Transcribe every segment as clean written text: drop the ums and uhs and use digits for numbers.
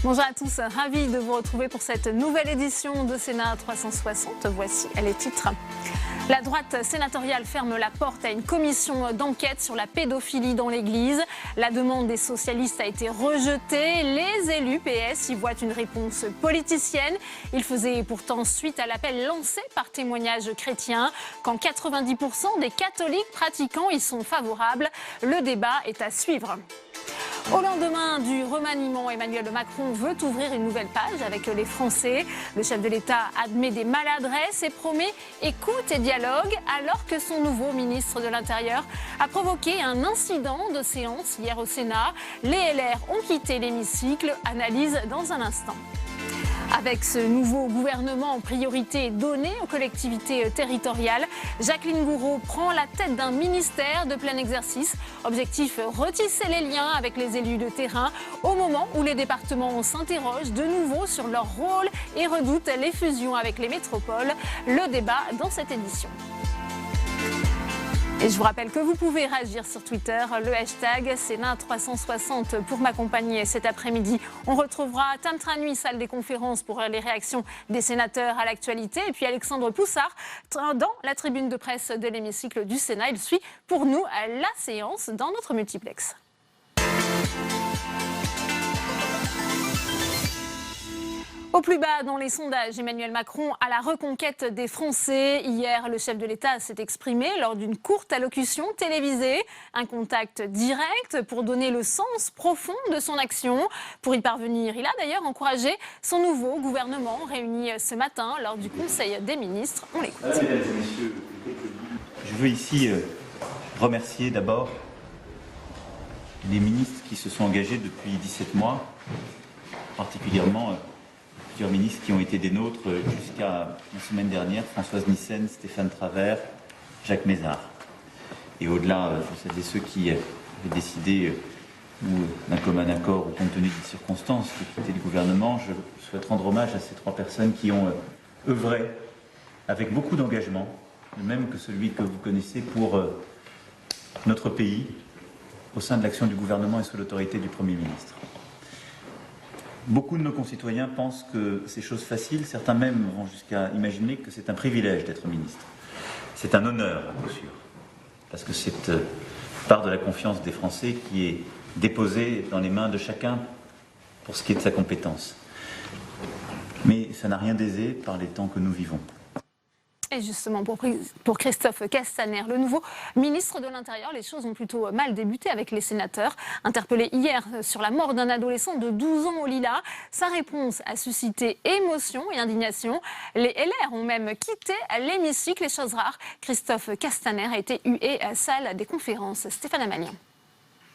Bonjour à tous, ravi de vous retrouver pour cette nouvelle édition de Sénat 360. Voici les titres. La droite sénatoriale ferme la porte à une commission d'enquête sur la pédophilie dans l'Église. La demande des socialistes a été rejetée. Les élus PS y voient une réponse politicienne. Ils faisaient pourtant suite à l'appel lancé par Témoignages chrétiens. Quand 90% des catholiques pratiquants y sont favorables, le débat est à suivre. Au lendemain du remaniement, Emmanuel Macron veut ouvrir une nouvelle page avec les Français. Le chef de l'État admet des maladresses et promet écoute et dialogue, alors que son nouveau ministre de l'Intérieur a provoqué un incident de séance hier au Sénat. Les LR ont quitté l'hémicycle. Analyse dans un instant. Avec ce nouveau gouvernement en priorité donnée aux collectivités territoriales, Jacqueline Gourault prend la tête d'un ministère de plein exercice. Objectif, retisser les liens avec les élus de terrain au moment où les départements s'interrogent de nouveau sur leur rôle et redoutent les fusions avec les métropoles. Le débat dans cette édition. Et je vous rappelle que vous pouvez réagir sur Twitter, le hashtag Sénat360 pour m'accompagner cet après-midi. On retrouvera Tam Tranui, salle des conférences, pour les réactions des sénateurs à l'actualité. Et puis Alexandre Poussard dans la tribune de presse de l'hémicycle du Sénat. Il suit pour nous la séance dans notre multiplex. Au plus bas dans les sondages, Emmanuel Macron à la reconquête des Français. Hier, le chef de l'État s'est exprimé lors d'une courte allocution télévisée. Un contact direct pour donner le sens profond de son action. Pour y parvenir, il a d'ailleurs encouragé son nouveau gouvernement réuni ce matin lors du Conseil des ministres. On l'écoute. Mesdames et messieurs, je veux ici remercier d'abord les ministres qui se sont engagés depuis 17 mois, particulièrement plusieurs ministres qui ont été des nôtres jusqu'à la semaine dernière, Françoise Nyssen, Stéphane Travert, Jacques Mézard. Et au-delà de celles et ceux qui avaient décidé, d'un commun accord ou compte tenu des circonstances, de quitter le gouvernement, je souhaite rendre hommage à ces trois personnes qui ont œuvré avec beaucoup d'engagement, le même que celui que vous connaissez pour notre pays, au sein de l'action du gouvernement et sous l'autorité du Premier ministre. Beaucoup de nos concitoyens pensent que c'est chose facile, certains même vont jusqu'à imaginer que c'est un privilège d'être ministre. C'est un honneur, à coup sûr, parce que c'est part de la confiance des Français qui est déposée dans les mains de chacun pour ce qui est de sa compétence. Mais ça n'a rien d'aisé par les temps que nous vivons. Et justement, pour Christophe Castaner, le nouveau ministre de l'Intérieur, les choses ont plutôt mal débuté avec les sénateurs. Interpellé hier sur la mort d'un adolescent de 12 ans au Lilas, sa réponse a suscité émotion et indignation. Les LR ont même quitté l'hémicycle, les choses rares. Christophe Castaner a été hué à la salle des conférences. Stéphane Amalien.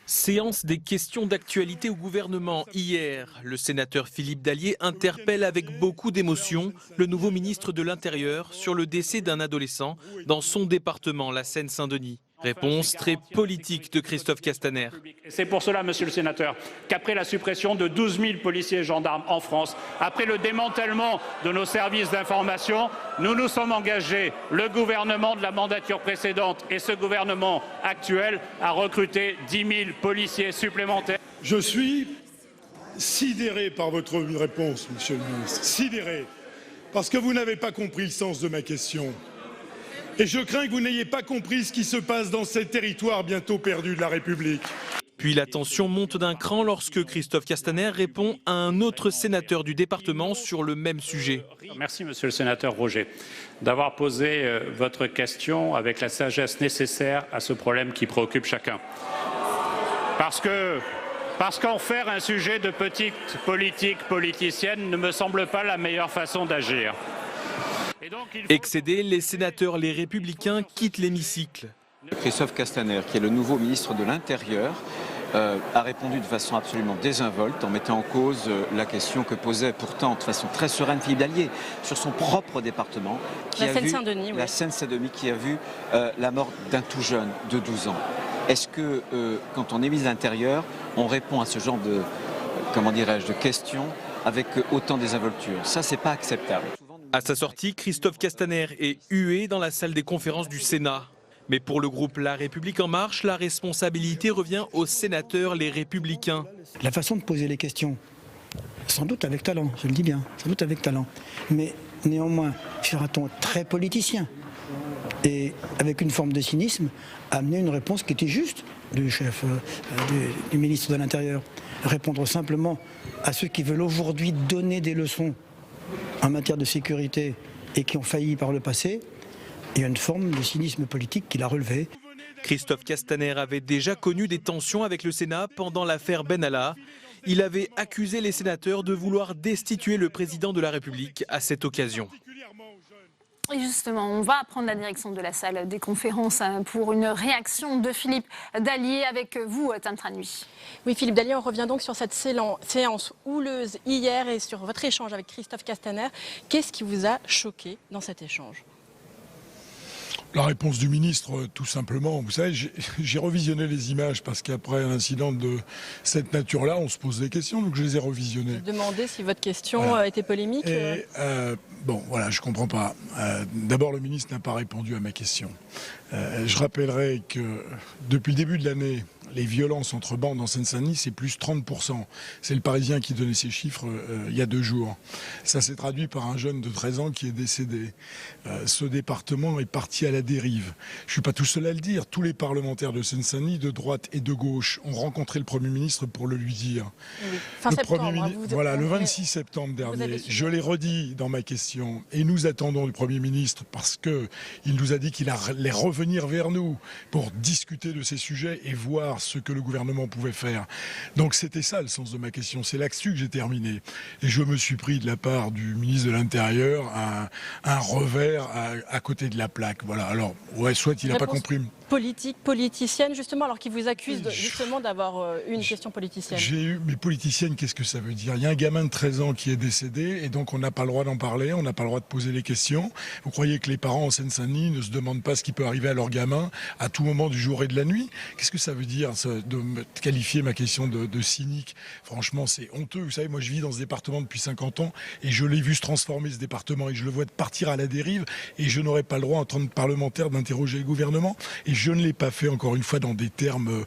Séance des questions d'actualité au gouvernement. Hier, le sénateur Philippe Dallier interpelle avec beaucoup d'émotion le nouveau ministre de l'Intérieur sur le décès d'un adolescent dans son département, la Seine-Saint-Denis. Réponse très politique de Christophe Castaner. C'est pour cela, monsieur le sénateur, qu'après la suppression de 12 000 policiers et gendarmes en France, après le démantèlement de nos services d'information, nous nous sommes engagés, le gouvernement de la mandature précédente et ce gouvernement actuel, à recruter 10 000 policiers supplémentaires. Je suis sidéré par votre réponse, monsieur le ministre, sidéré, parce que vous n'avez pas compris le sens de ma question. Et je crains que vous n'ayez pas compris ce qui se passe dans ces territoires bientôt perdus de la République. Puis la tension monte d'un cran lorsque Christophe Castaner répond à un autre sénateur du département sur le même sujet. Merci, monsieur le sénateur Roger, d'avoir posé votre question avec la sagesse nécessaire à ce problème qui préoccupe chacun. Parce qu'en faire un sujet de petite politique politicienne ne me semble pas la meilleure façon d'agir. Excédés, les sénateurs Les Républicains quittent l'hémicycle. Christophe Castaner, qui est le nouveau ministre de l'Intérieur, a répondu de façon absolument désinvolte en mettant en cause la question que posait pourtant de façon très sereine Philippe Dallier sur son propre département, la Seine-Saint-Denis, la Seine-Saint-Denis, qui a vu la mort d'un tout jeune de 12 ans. Est-ce que quand on est ministre de l'Intérieur, on répond à ce genre de, de questions avec autant de désinvolture? Ça, c'est pas acceptable. À sa sortie, Christophe Castaner est hué dans la salle des conférences du Sénat. Mais pour le groupe La République En Marche, la responsabilité revient aux sénateurs Les Républicains. La façon de poser les questions, sans doute avec talent, je le dis bien, sans doute avec talent, mais néanmoins sur un ton très politicien et avec une forme de cynisme, amener une réponse qui était juste du chef, du ministre de l'Intérieur. Répondre simplement à ceux qui veulent aujourd'hui donner des leçons en matière de sécurité et qui ont failli par le passé, il y a une forme de cynisme politique qu'il a relevé. Christophe Castaner avait déjà connu des tensions avec le Sénat pendant l'affaire Benalla. Il avait accusé les sénateurs de vouloir destituer le président de la République à cette occasion. Et justement, on va prendre la direction de la salle des conférences pour une réaction de Philippe Dallier avec vous, Tam Tranui. Oui, Philippe Dallier, on revient donc sur cette séance houleuse hier et sur votre échange avec Christophe Castaner. Qu'est-ce qui vous a choqué dans cet échange ? La réponse du ministre, tout simplement. Vous savez, j'ai revisionné les images parce qu'après un incident de cette nature-là, on se pose des questions, donc je les ai revisionnées. Vous demandez si votre question était polémique. Et bon, voilà, je comprends pas. D'abord, le ministre n'a pas répondu à ma question. Je rappellerai que depuis le début de l'année, les violences entre bandes en Seine-Saint-Denis, c'est plus 30%. C'est le Parisien qui donnait ces chiffres il y a 2 jours. Ça s'est traduit par un jeune de 13 ans qui est décédé. Ce département est parti à la dérive. Je ne suis pas tout seul à le dire. Tous les parlementaires de Seine-Saint-Denis, de droite et de gauche, ont rencontré le Premier ministre pour le lui dire. Oui. Fin septembre, voilà, le 26 septembre dernier. Je l'ai redit dans ma question. Et nous attendons du Premier ministre parce qu'il nous a dit qu'il allait revenir vers nous pour discuter de ces sujets et voir ce que le gouvernement pouvait faire. Donc c'était ça le sens de ma question. C'est là-dessus que j'ai terminé. Et je me suis pris de la part du ministre de l'Intérieur un revers à côté de la plaque. Voilà. Alors, ouais, soit il n'a pas compris. Politique, politicienne, justement, alors qu'il vous accuse justement d'avoir eu une question politicienne. J'ai eu, mais politicienne, qu'est-ce que ça veut dire? Il y a un gamin de 13 ans qui est décédé et donc on n'a pas le droit d'en parler, on n'a pas le droit de poser les questions. Vous croyez que les parents en Seine-Saint-Denis ne se demandent pas ce qui peut arriver à leur gamin à tout moment du jour et de la nuit? Qu'est-ce que ça veut dire de me qualifier ma question de cynique? Franchement, c'est honteux. Vous savez, moi je vis dans ce département depuis 50 ans et je l'ai vu se transformer ce département et je le vois partir à la dérive et je n'aurais pas le droit en tant que parlementaire d'interroger le gouvernement. Et je ne l'ai pas fait, encore une fois, dans des termes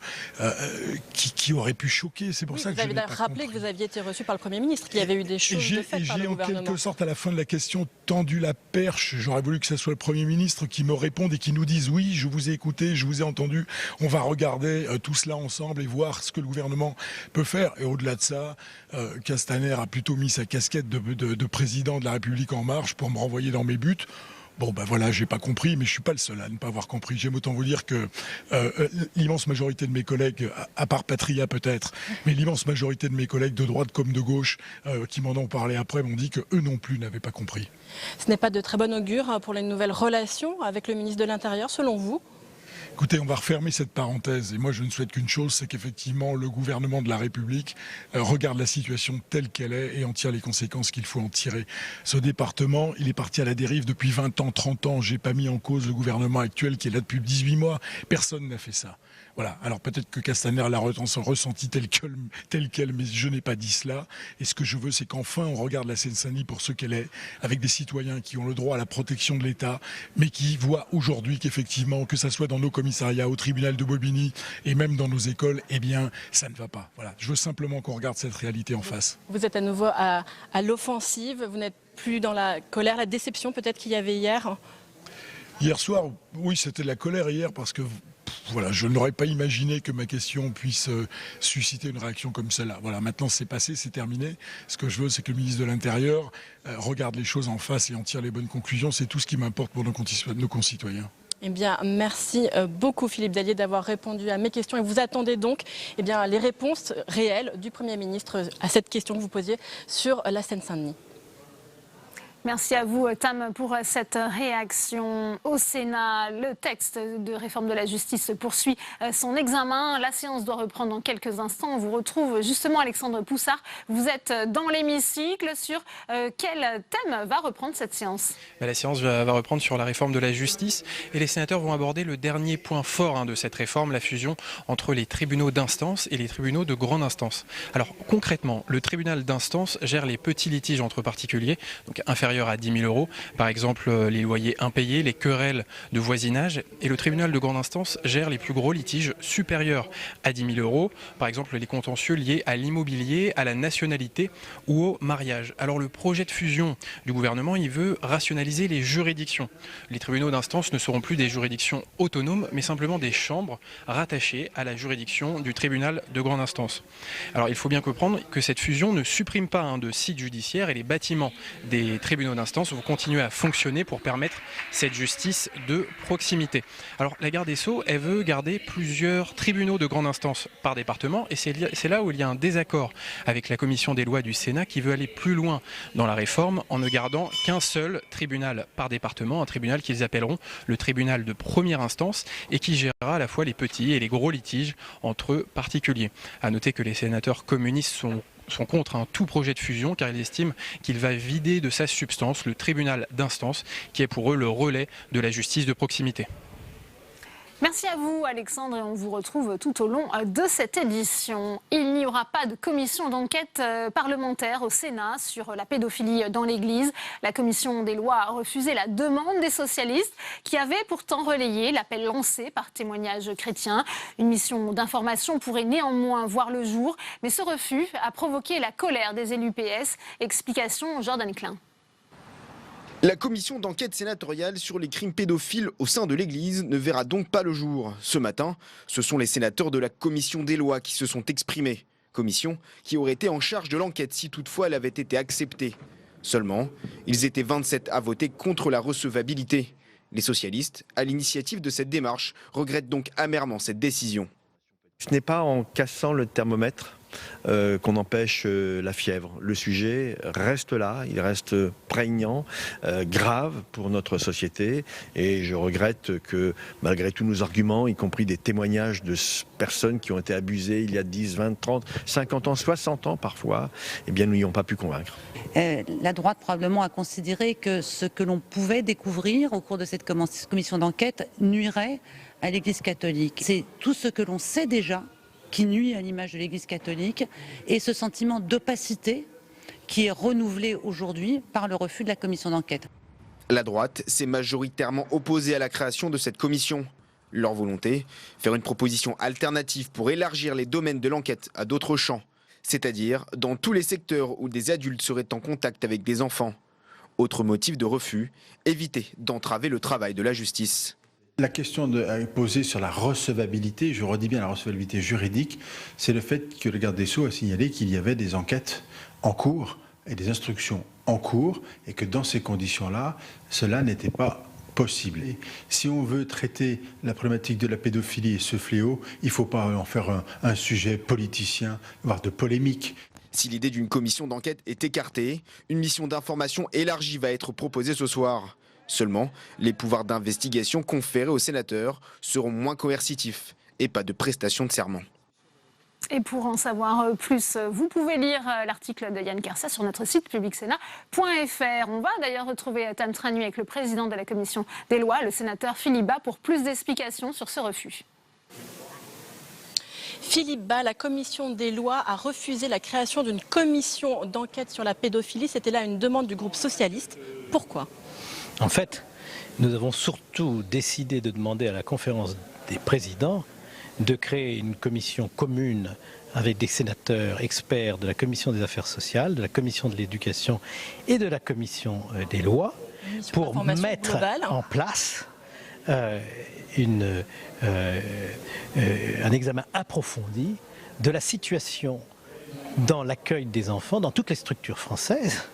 qui auraient pu choquer. C'est pour ça que je n'ai pas compris. Vous avez rappelé que vous aviez été reçu par le Premier ministre, qu'il y avait eu des choses de faites par le gouvernement. J'ai en quelque sorte, à la fin de la question, tendu la perche. J'aurais voulu que ce soit le Premier ministre qui me réponde et qui nous dise « Oui, je vous ai écouté, je vous ai entendu. On va regarder tout cela ensemble et voir ce que le gouvernement peut faire. » Et au-delà de ça, Castaner a plutôt mis sa casquette de président de la République En Marche pour me renvoyer dans mes buts. Bon, ben voilà, j'ai pas compris, mais je suis pas le seul à ne pas avoir compris. J'aime autant vous dire que l'immense majorité de mes collègues, à part Patria peut-être, mais l'immense majorité de mes collègues de droite comme de gauche, qui m'en ont parlé après, m'ont dit que eux non plus n'avaient pas compris. Ce n'est pas de très bon augure pour les nouvelles relations avec le ministre de l'Intérieur, selon vous ? Écoutez, on va refermer cette parenthèse et moi je ne souhaite qu'une chose, c'est qu'effectivement le gouvernement de la République regarde la situation telle qu'elle est et en tire les conséquences qu'il faut en tirer. Ce département, il est parti à la dérive depuis 20 ans, 30 ans. J'ai pas mis en cause le gouvernement actuel qui est là depuis 18 mois. Personne n'a fait ça. Voilà. Alors peut-être que Castaner l'a ressenti tel quel, mais je n'ai pas dit cela. Et ce que je veux, c'est qu'enfin on regarde la Seine-Saint-Denis pour ce qu'elle est, avec des citoyens qui ont le droit à la protection de l'État, mais qui voient aujourd'hui qu'effectivement, que ça soit dans nos commissariats, au tribunal de Bobigny et même dans nos écoles, eh bien, ça ne va pas. Voilà. Je veux simplement qu'on regarde cette réalité en face. Vous êtes à nouveau à l'offensive. Vous n'êtes plus dans la colère, la déception peut-être qu'il y avait hier. Hier soir, oui, c'était de la colère hier parce que voilà, je n'aurais pas imaginé que ma question puisse susciter une réaction comme celle-là. Voilà, maintenant c'est passé, c'est terminé. Ce que je veux, c'est que le ministre de l'Intérieur regarde les choses en face et en tire les bonnes conclusions. C'est tout ce qui m'importe pour nos concitoyens. Eh bien, merci beaucoup Philippe Dallier d'avoir répondu à mes questions. Et vous attendez donc les réponses réelles du Premier ministre à cette question que vous posiez sur la Seine-Saint-Denis. Merci à vous, Tam, pour cette réaction au Sénat. Le texte de réforme de la justice poursuit son examen. La séance doit reprendre dans quelques instants. On vous retrouve justement, Alexandre Poussard. Vous êtes dans l'hémicycle. Sur quel thème va reprendre cette séance ? La séance va reprendre sur la réforme de la justice. Et les sénateurs vont aborder le dernier point fort de cette réforme, la fusion entre les tribunaux d'instance et les tribunaux de grande instance. Alors concrètement, le tribunal d'instance gère les petits litiges entre particuliers, donc inférieurs supérieures à 10 000 €, par exemple les loyers impayés, les querelles de voisinage. Et le tribunal de grande instance gère les plus gros litiges supérieurs à 10 000 €, par exemple les contentieux liés à l'immobilier, à la nationalité ou au mariage. Alors le projet de fusion du gouvernement, il veut rationaliser les juridictions. Les tribunaux d'instance ne seront plus des juridictions autonomes, mais simplement des chambres rattachées à la juridiction du tribunal de grande instance. Alors il faut bien comprendre que cette fusion ne supprime pas de sites judiciaires et les bâtiments des tribunaux d'instance vont continuer à fonctionner pour permettre cette justice de proximité. Alors la garde des Sceaux, elle veut garder plusieurs tribunaux de grande instance par département et c'est là où il y a un désaccord avec la commission des lois du Sénat qui veut aller plus loin dans la réforme en ne gardant qu'un seul tribunal par département, un tribunal qu'ils appelleront le tribunal de première instance et qui gérera à la fois les petits et les gros litiges entre particuliers. À noter que les sénateurs communistes sont contre tout projet de fusion car ils estiment qu'il va vider de sa substance le tribunal d'instance qui est pour eux le relais de la justice de proximité. Merci à vous Alexandre et on vous retrouve tout au long de cette édition. Il n'y aura pas de commission d'enquête parlementaire au Sénat sur la pédophilie dans l'Église. La commission des lois a refusé la demande des socialistes qui avaient pourtant relayé l'appel lancé par Témoignages chrétiens. Une mission d'information pourrait néanmoins voir le jour, mais ce refus a provoqué la colère des élus PS. Explication Jordan Klein. La commission d'enquête sénatoriale sur les crimes pédophiles au sein de l'Église ne verra donc pas le jour. Ce matin, ce sont les sénateurs de la commission des lois qui se sont exprimés. Commission qui aurait été en charge de l'enquête si toutefois elle avait été acceptée. Seulement, ils étaient 27 à voter contre la recevabilité. Les socialistes, à l'initiative de cette démarche, regrettent donc amèrement cette décision. Ce n'est pas en cassant le thermomètre qu'on empêche la fièvre. Le sujet reste là, il reste prégnant, grave pour notre société et je regrette que malgré tous nos arguments, y compris des témoignages de personnes qui ont été abusées il y a 10, 20, 30, 50 ans, 60 ans parfois, eh bien nous n'y avons pas pu convaincre. La droite probablement a considéré que ce que l'on pouvait découvrir au cours de cette commission d'enquête nuirait à l'Église catholique. C'est tout ce que l'on sait déjà qui nuit à l'image de l'Église catholique et ce sentiment d'opacité qui est renouvelé aujourd'hui par le refus de la commission d'enquête. La droite s'est majoritairement opposée à la création de cette commission. Leur volonté, faire une proposition alternative pour élargir les domaines de l'enquête à d'autres champs, c'est-à-dire dans tous les secteurs où des adultes seraient en contact avec des enfants. Autre motif de refus, éviter d'entraver le travail de la justice. La question posée sur la recevabilité, je redis bien la recevabilité juridique, c'est le fait que le garde des Sceaux a signalé qu'il y avait des enquêtes en cours et des instructions en cours et que dans ces conditions-là, cela n'était pas possible. Et si on veut traiter la problématique de la pédophilie et ce fléau, il ne faut pas en faire un sujet politicien, voire de polémique. Si l'idée d'une commission d'enquête est écartée, une mission d'information élargie va être proposée ce soir. Seulement, les pouvoirs d'investigation conférés aux sénateurs seront moins coercitifs et pas de prestation de serment. Et pour en savoir plus, vous pouvez lire l'article de Yann Kersat sur notre site publicsénat.fr. On va d'ailleurs retrouver Tam Tranu avec le président de la commission des lois, le sénateur Philippe Bas, pour plus d'explications sur ce refus. Philippe Bas, la commission des lois a refusé la création d'une commission d'enquête sur la pédophilie. C'était là une demande du groupe socialiste. Pourquoi ? En fait, nous avons surtout décidé de demander à la conférence des présidents de créer une commission commune avec des sénateurs experts de la commission des affaires sociales, de la commission de l'éducation et de la commission des lois pour mettre en place un examen approfondi de la situation dans l'accueil des enfants dans toutes les structures françaises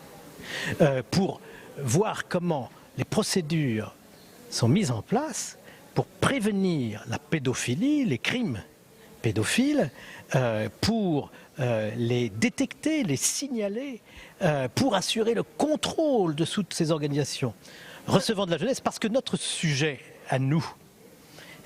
pour voir comment les procédures sont mises en place pour prévenir la pédophilie, les crimes pédophiles, pour les détecter, les signaler, pour assurer le contrôle de toutes ces organisations recevant de la jeunesse, parce que notre sujet à nous,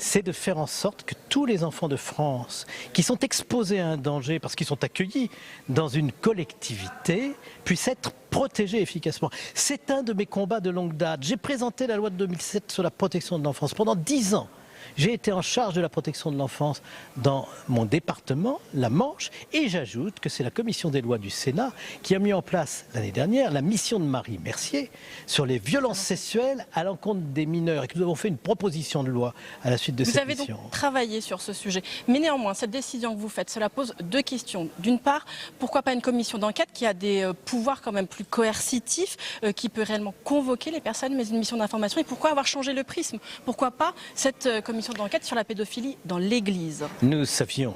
c'est de faire en sorte que tous les enfants de France qui sont exposés à un danger parce qu'ils sont accueillis dans une collectivité puissent être protégés efficacement. C'est un de mes combats de longue date. J'ai présenté la loi de 2007 sur la protection de l'enfance. Pendant 10 ans, J'ai été en charge de la protection de l'enfance dans mon département, la Manche, et j'ajoute que c'est la commission des lois du Sénat qui a mis en place l'année dernière la mission de Marie Mercier sur les violences sexuelles à l'encontre des mineurs et que nous avons fait une proposition de loi à la suite de cette mission. Vous avez donc travaillé sur ce sujet. Mais néanmoins, cette décision que vous faites, cela pose deux questions. D'une part, pourquoi pas une commission d'enquête qui a des pouvoirs quand même plus coercitifs, qui peut réellement convoquer les personnes, mais une mission d'information. Et pourquoi avoir changé le prisme? Pourquoi pas cette commission d'enquête sur la pédophilie dans l'Église? Nous savions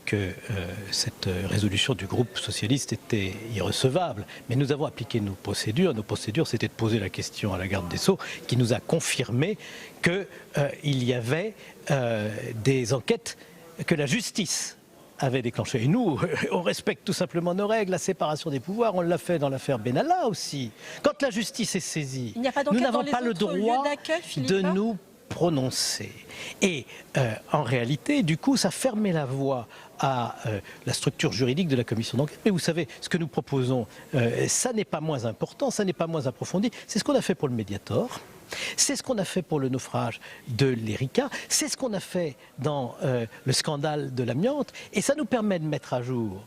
que cette résolution du groupe socialiste était irrecevable, mais nous avons appliqué nos procédures. Nos procédures, c'était de poser la question à la garde des Sceaux, qui nous a confirmé qu'il y avait des enquêtes que la justice avait déclenché. Et nous, on respecte tout simplement nos règles, la séparation des pouvoirs, on l'a fait dans l'affaire Benalla aussi. Quand la justice est saisie, nous n'avons pas le droit de nous prononcer. Et en réalité, du coup, ça fermait la voie à la structure juridique de la commission d'enquête. Mais vous savez, ce que nous proposons, ça n'est pas moins important, ça n'est pas moins approfondi. C'est ce qu'on a fait pour le Mediator. C'est ce qu'on a fait pour le naufrage de l'Erika, c'est ce qu'on a fait dans le scandale de l'amiante, et ça nous permet de mettre à jour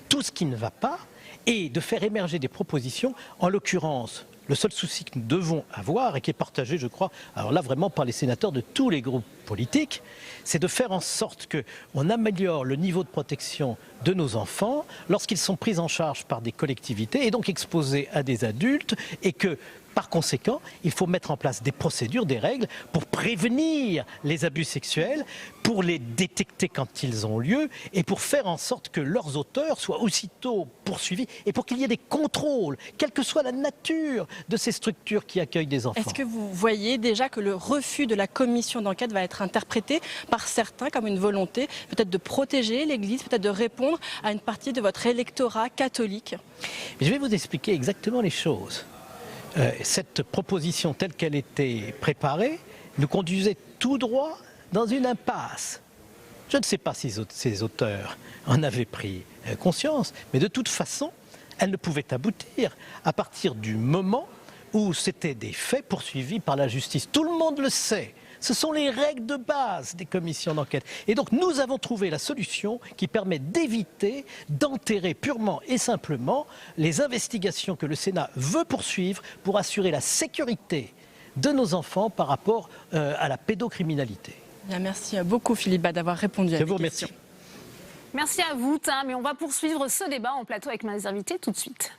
tout ce qui ne va pas et de faire émerger des propositions. En l'occurrence, le seul souci que nous devons avoir, et qui est partagé, je crois, alors là vraiment par les sénateurs de tous les groupes politiques, c'est de faire en sorte qu'on améliore le niveau de protection de nos enfants lorsqu'ils sont pris en charge par des collectivités et donc exposés à des adultes, et que par conséquent, il faut mettre en place des procédures, des règles pour prévenir les abus sexuels, pour les détecter quand ils ont lieu et pour faire en sorte que leurs auteurs soient aussitôt poursuivis et pour qu'il y ait des contrôles, quelle que soit la nature de ces structures qui accueillent des enfants. Est-ce que vous voyez déjà que le refus de la commission d'enquête va être interprété par certains comme une volonté peut-être de protéger l'Église, peut-être de répondre à une partie de votre électorat catholique? Mais je vais vous expliquer exactement les choses. Cette proposition telle qu'elle était préparée nous conduisait tout droit dans une impasse. Je ne sais pas si ces auteurs en avaient pris conscience, mais de toute façon, elle ne pouvait aboutir à partir du moment où c'était des faits poursuivis par la justice. Tout le monde le sait. Ce sont les règles de base des commissions d'enquête. Et donc nous avons trouvé la solution qui permet d'éviter d'enterrer purement et simplement les investigations que le Sénat veut poursuivre pour assurer la sécurité de nos enfants par rapport à la pédocriminalité. Bien, merci beaucoup Philippe Bas d'avoir répondu à mes questions. Merci à vous, Tim. Mais on va poursuivre ce débat en plateau avec mes invités tout de suite.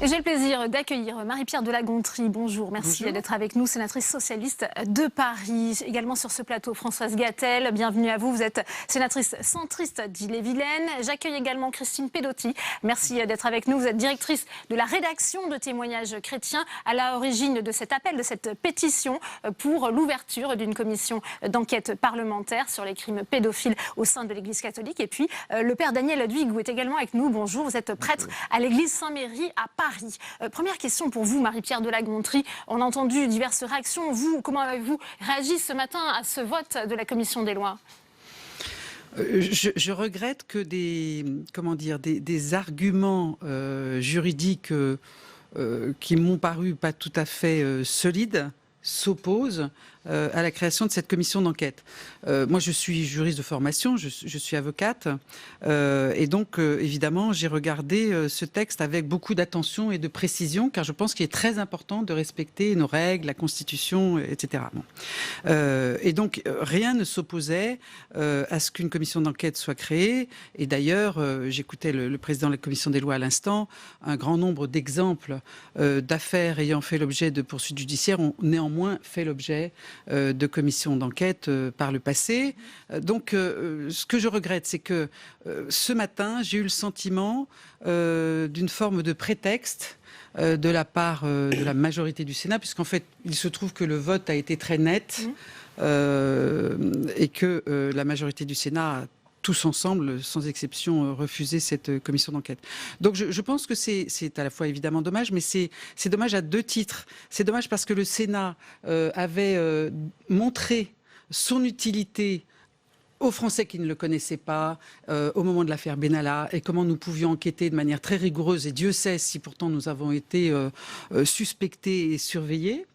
Et j'ai le plaisir d'accueillir Marie-Pierre de La Gontrie. Bonjour, merci d'être avec nous, sénatrice socialiste de Paris. Également sur ce plateau, Françoise Gatel, bienvenue à vous. Vous êtes sénatrice centriste d'Ille-et-Vilaine. J'accueille également Christine Pedotti. Merci d'être avec nous. Vous êtes directrice de la rédaction de Témoignages chrétiens, à l'origine de cet appel, de cette pétition pour l'ouverture d'une commission d'enquête parlementaire sur les crimes pédophiles au sein de l'Église catholique. Et puis, le père Daniel Duigou est également avec nous. Bonjour, vous êtes prêtre à l'Église Saint-Méry à Paris. Première question pour vous, Marie-Pierre de La Gontrie. On a entendu diverses réactions. Vous, comment avez-vous réagi ce matin à ce vote de la Commission des lois ? Je regrette que des arguments juridiques qui m'ont paru pas tout à fait solides s'opposent à la création de cette commission d'enquête. Moi, je suis juriste de formation, je suis avocate, et donc, évidemment, j'ai regardé ce texte avec beaucoup d'attention et de précision, car je pense qu'il est très important de respecter nos règles, la Constitution, etc. Bon. Et donc, rien ne s'opposait à ce qu'une commission d'enquête soit créée. Et d'ailleurs, j'écoutais le président de la commission des lois à l'instant, un grand nombre d'exemples d'affaires ayant fait l'objet de poursuites judiciaires ont néanmoins fait l'objet de commissions d'enquête par le passé. Donc, ce que je regrette, c'est que ce matin, j'ai eu le sentiment d'une forme de prétexte de la part de la majorité du Sénat, puisqu'en fait, il se trouve que le vote a été très net et que la majorité du Sénat a tous ensemble, sans exception, refuser cette commission d'enquête. Donc je pense que c'est à la fois évidemment dommage, mais c'est dommage à deux titres. C'est dommage parce que le Sénat avait montré son utilité aux Français qui ne le connaissaient pas au moment de l'affaire Benalla et comment nous pouvions enquêter de manière très rigoureuse, et Dieu sait si pourtant nous avons été suspectés et surveillés.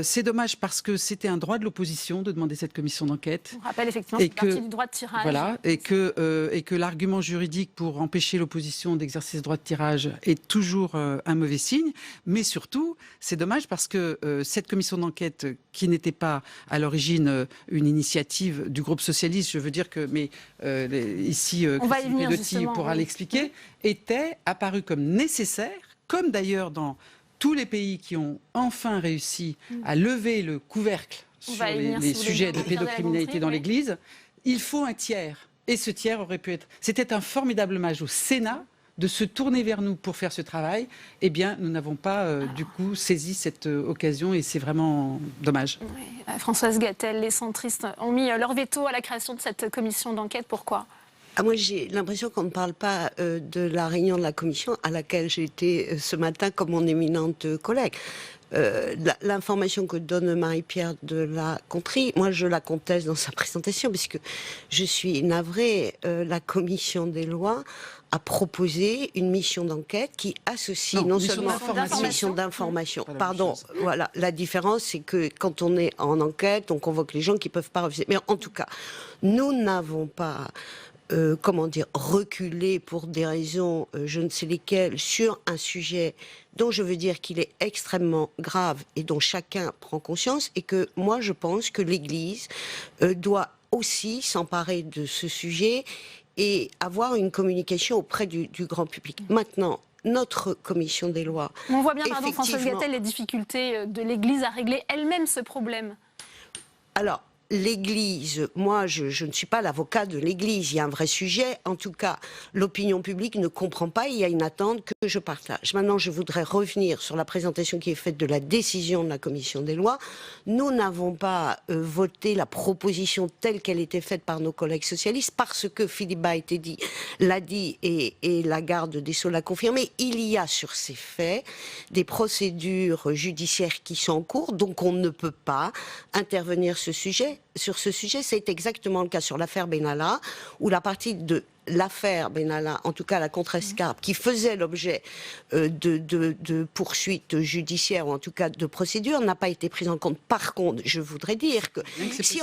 C'est dommage parce que c'était un droit de l'opposition de demander cette commission d'enquête. On rappelle effectivement que c'est partie du droit de tirage. Voilà, et que l'argument juridique pour empêcher l'opposition d'exercer ce droit de tirage est toujours un mauvais signe. Mais surtout, c'est dommage parce que cette commission d'enquête, qui n'était pas à l'origine une initiative du groupe socialiste, je veux dire que, mais ici, Christine Pedotti pourra l'expliquer, était apparue comme nécessaire, comme d'ailleurs dans tous les pays qui ont enfin réussi à lever le couvercle sur les sujets de pédocriminalité dans l'Église, il faut un tiers. Et ce tiers aurait pu être... C'était un formidable hommage au Sénat de se tourner vers nous pour faire ce travail. Eh bien, nous n'avons pas, du coup, saisi cette occasion et c'est vraiment dommage. Oui. Françoise Gatel, les centristes ont mis leur veto à la création de cette commission d'enquête. Pourquoi ? Moi, j'ai l'impression qu'on ne parle pas de la réunion de la commission à laquelle j'ai été ce matin comme mon éminente collègue. L'information que donne Marie-Pierre de la Gontrie, moi je la conteste dans sa présentation puisque je suis navrée. La commission des lois a proposé une mission d'enquête qui associe non seulement une mission d'information. Pardon, voilà. La différence, c'est que quand on est en enquête, on convoque les gens qui ne peuvent pas refuser. Mais en tout cas, nous n'avons pas... reculer pour des raisons je ne sais lesquelles sur un sujet dont je veux dire qu'il est extrêmement grave et dont chacun prend conscience et que moi je pense que l'Église doit aussi s'emparer de ce sujet et avoir une communication auprès du grand public. Maintenant, notre commission des lois... On voit bien, pardon, Françoise Gatel, les difficultés de l'Église à régler elle-même ce problème. Alors, l'Église, moi je ne suis pas l'avocat de l'Église, il y a un vrai sujet, en tout cas l'opinion publique ne comprend pas, il y a une attente que je partage. Maintenant je voudrais revenir sur la présentation qui est faite de la décision de la commission des lois. Nous n'avons pas voté la proposition telle qu'elle était faite par nos collègues socialistes parce que Philippe Bas l'a dit et la garde des Sceaux l'a confirmé, il y a sur ces faits des procédures judiciaires qui sont en cours, donc on ne peut pas intervenir sur ce sujet. C'est exactement le cas sur l'affaire Benalla, où la partie de l'affaire Benalla, en tout cas la contrescarpe, qui faisait l'objet de poursuites judiciaires, ou en tout cas de procédures, n'a pas été prise en compte. Par contre, je voudrais dire que si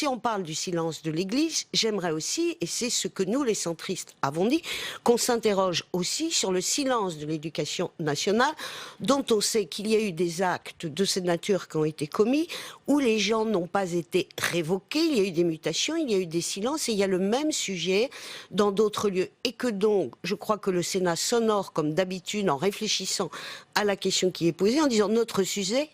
on parle du silence de l'Église, j'aimerais aussi, et c'est ce que nous les centristes avons dit, qu'on s'interroge aussi sur le silence de l'éducation nationale, dont on sait qu'il y a eu des actes de cette nature qui ont été commis, où les gens n'ont pas été révoqués, il y a eu des mutations, il y a eu des silences, et il y a le même sujet dans d'autres lieux. Et que donc, je crois que le Sénat s'honore comme d'habitude en réfléchissant à la question qui est posée, en disant notre sujet,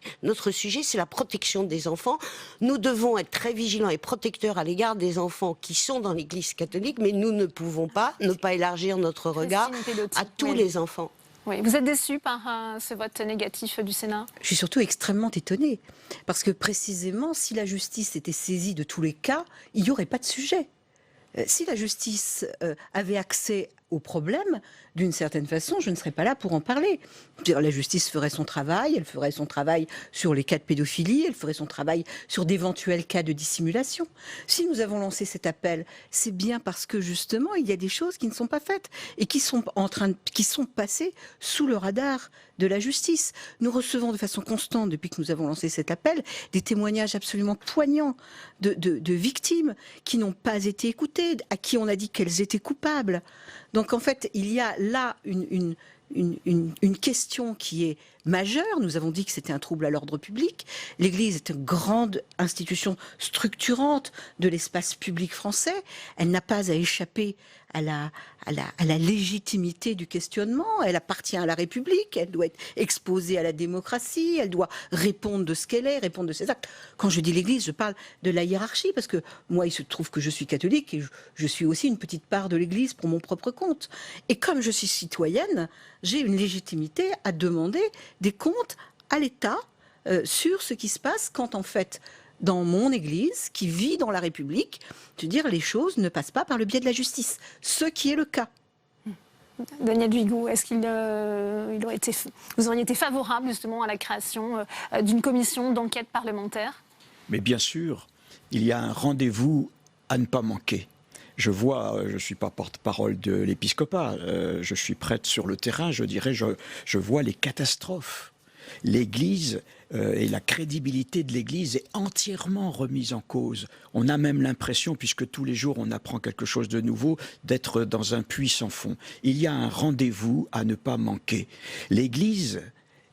c'est la protection des enfants. Nous devons être très vigilants et protecteurs à l'égard des enfants qui sont dans l'Église catholique, mais nous ne pouvons pas ne pas élargir notre regard à tous les enfants. Oui. Vous êtes déçu par ce vote négatif du Sénat ? Je suis surtout extrêmement étonnée, parce que précisément, si la justice était saisie de tous les cas, il n'y aurait pas de sujet. Si la justice avait accès au problème, d'une certaine façon, je ne serais pas là pour en parler. La justice ferait son travail, elle ferait son travail sur les cas de pédophilie, elle ferait son travail sur d'éventuels cas de dissimulation. Si nous avons lancé cet appel, c'est bien parce que justement, il y a des choses qui ne sont pas faites et qui sont passées sous le radar de la justice. Nous recevons de façon constante, depuis que nous avons lancé cet appel, des témoignages absolument poignants de victimes qui n'ont pas été écoutées, à qui on a dit qu'elles étaient coupables. Donc en fait, il y a là une question qui est majeure. Nous avons dit que c'était un trouble à l'ordre public. L'Église est une grande institution structurante de l'espace public français. Elle n'a pas à échapper à la légitimité du questionnement. Elle appartient à la République, elle doit être exposée à la démocratie, elle doit répondre de ce qu'elle est, répondre de ses actes. Quand je dis l'Église, je parle de la hiérarchie, parce que moi, il se trouve que je suis catholique et je suis aussi une petite part de l'Église pour mon propre compte. Et comme je suis citoyenne, j'ai une légitimité à demander des comptes à l'État sur ce qui se passe quand, en fait, dans mon Église, qui vit dans la République, je veux dire, les choses ne passent pas par le biais de la justice, ce qui est le cas. Daniel Duigout, est-ce qu'il vous auriez été favorable justement à la création d'une commission d'enquête parlementaire ? Mais bien sûr, il y a un rendez-vous à ne pas manquer. Je vois, je ne suis pas porte-parole de l'épiscopat, je suis prêtre sur le terrain, je dirais, je vois les catastrophes. L'Église et la crédibilité de l'Église est entièrement remise en cause. On a même l'impression, puisque tous les jours on apprend quelque chose de nouveau, d'être dans un puits sans fond. Il y a un rendez-vous à ne pas manquer. L'Église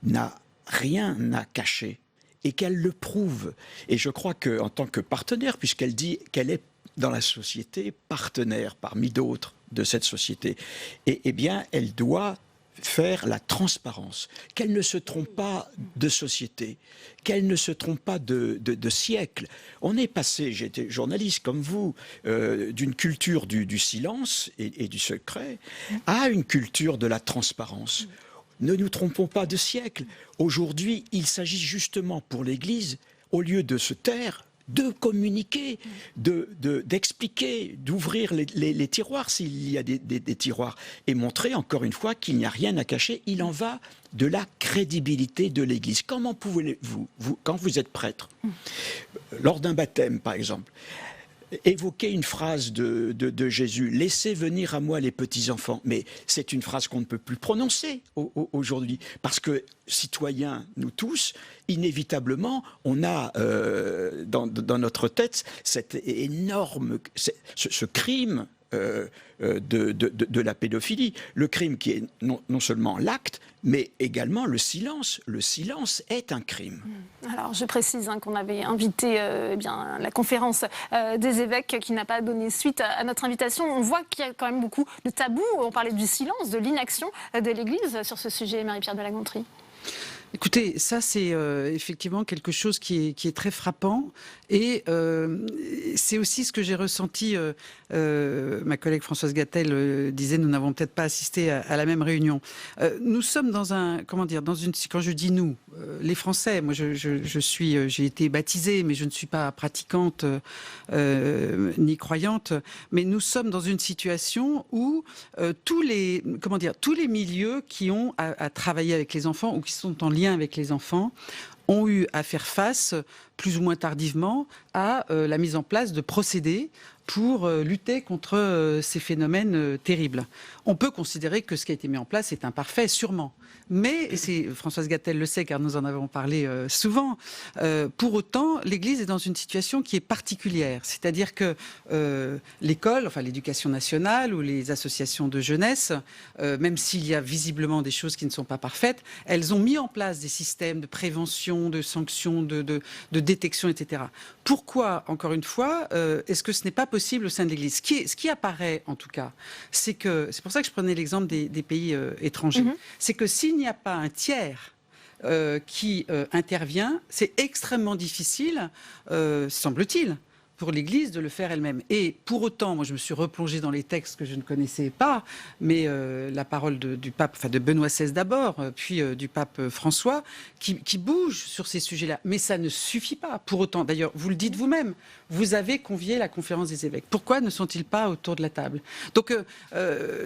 n'a rien à cacher et qu'elle le prouve. Et je crois qu'en tant que partenaire, puisqu'elle dit qu'elle est dans la société partenaire parmi d'autres de cette société, eh bien elle doit faire la transparence, qu'elle ne se trompe pas de société, qu'elle ne se trompe pas de siècle. On est passé, j'étais journaliste comme vous, d'une culture du silence et du secret à une culture de la transparence. Ne nous trompons pas de siècle. Aujourd'hui, il s'agit justement pour l'Église, au lieu de se taire, de communiquer, d'expliquer, d'ouvrir les tiroirs s'il y a des tiroirs, et montrer encore une fois qu'il n'y a rien à cacher. Il en va de la crédibilité de l'Église. Comment pouvez-vous, quand vous êtes prêtre, lors d'un baptême par exemple, évoquer une phrase de Jésus, « Laissez venir à moi les petits-enfants ». Mais c'est une phrase qu'on ne peut plus prononcer aujourd'hui. Parce que, citoyens, nous tous, inévitablement, on a dans notre tête cet énorme, ce crime de la pédophilie. Le crime qui est non seulement l'acte, mais également le silence. Le silence est un crime. Alors, je précise qu'on avait invité la conférence des évêques qui n'a pas donné suite à notre invitation. On voit qu'il y a quand même beaucoup de tabous. On parlait du silence, de l'inaction de l'Église sur ce sujet, Marie-Pierre de La Gontrie. Écoutez, ça c'est effectivement quelque chose qui est très frappant et c'est aussi ce que j'ai ressenti. Ma collègue Françoise Gatel disait nous n'avons peut-être pas assisté à la même réunion. Nous sommes dans quand je dis nous, les Français, moi j'ai été baptisée mais je ne suis pas pratiquante ni croyante, mais nous sommes dans une situation où tous les milieux qui ont à travailler avec les enfants ou qui sont en lien avec les enfants ont eu à faire face, plus ou moins tardivement, à la mise en place de procédés pour lutter contre ces phénomènes terribles. On peut considérer que ce qui a été mis en place est imparfait, sûrement. Mais, et Françoise Gatel le sait car nous en avons parlé souvent, pour autant, l'Église est dans une situation qui est particulière. C'est-à-dire que l'école, enfin l'éducation nationale ou les associations de jeunesse, même s'il y a visiblement des choses qui ne sont pas parfaites, elles ont mis en place des systèmes de prévention, de sanctions, de détection, etc. Pourquoi, encore une fois, est-ce que ce n'est pas possible au sein de l'Église ? Ce qui apparaît, en tout cas, c'est pour ça que je prenais l'exemple des pays étrangers, c'est que s'il n'y a pas un tiers qui intervient, c'est extrêmement difficile, semble-t-il, pour l'Église de le faire elle-même. Et pour autant, moi je me suis replongée dans les textes que je ne connaissais pas, mais la parole du pape, enfin de Benoît XVI d'abord, puis du pape François, qui bouge sur ces sujets-là. Mais ça ne suffit pas. Pour autant, d'ailleurs, vous le dites vous-même, vous avez convié la conférence des évêques. Pourquoi ne sont-ils pas autour de la table ? Donc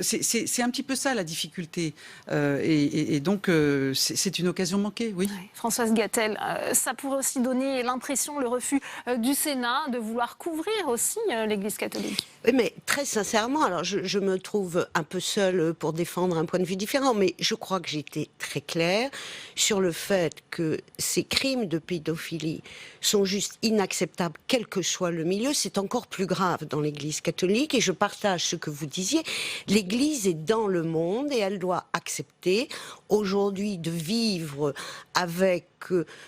c'est un petit peu ça la difficulté. Et donc c'est une occasion manquée, oui. Françoise Gatel, ça pourrait aussi donner l'impression, le refus du Sénat de vouloir couvrir aussi l'Église catholique. Oui, mais très sincèrement, alors je me trouve un peu seule pour défendre un point de vue différent, mais je crois que j'ai été très claire sur le fait que ces crimes de pédophilie sont juste inacceptables, quel que soit le milieu. C'est encore plus grave dans l'Église catholique, et je partage ce que vous disiez. L'Église est dans le monde et elle doit accepter aujourd'hui de vivre avec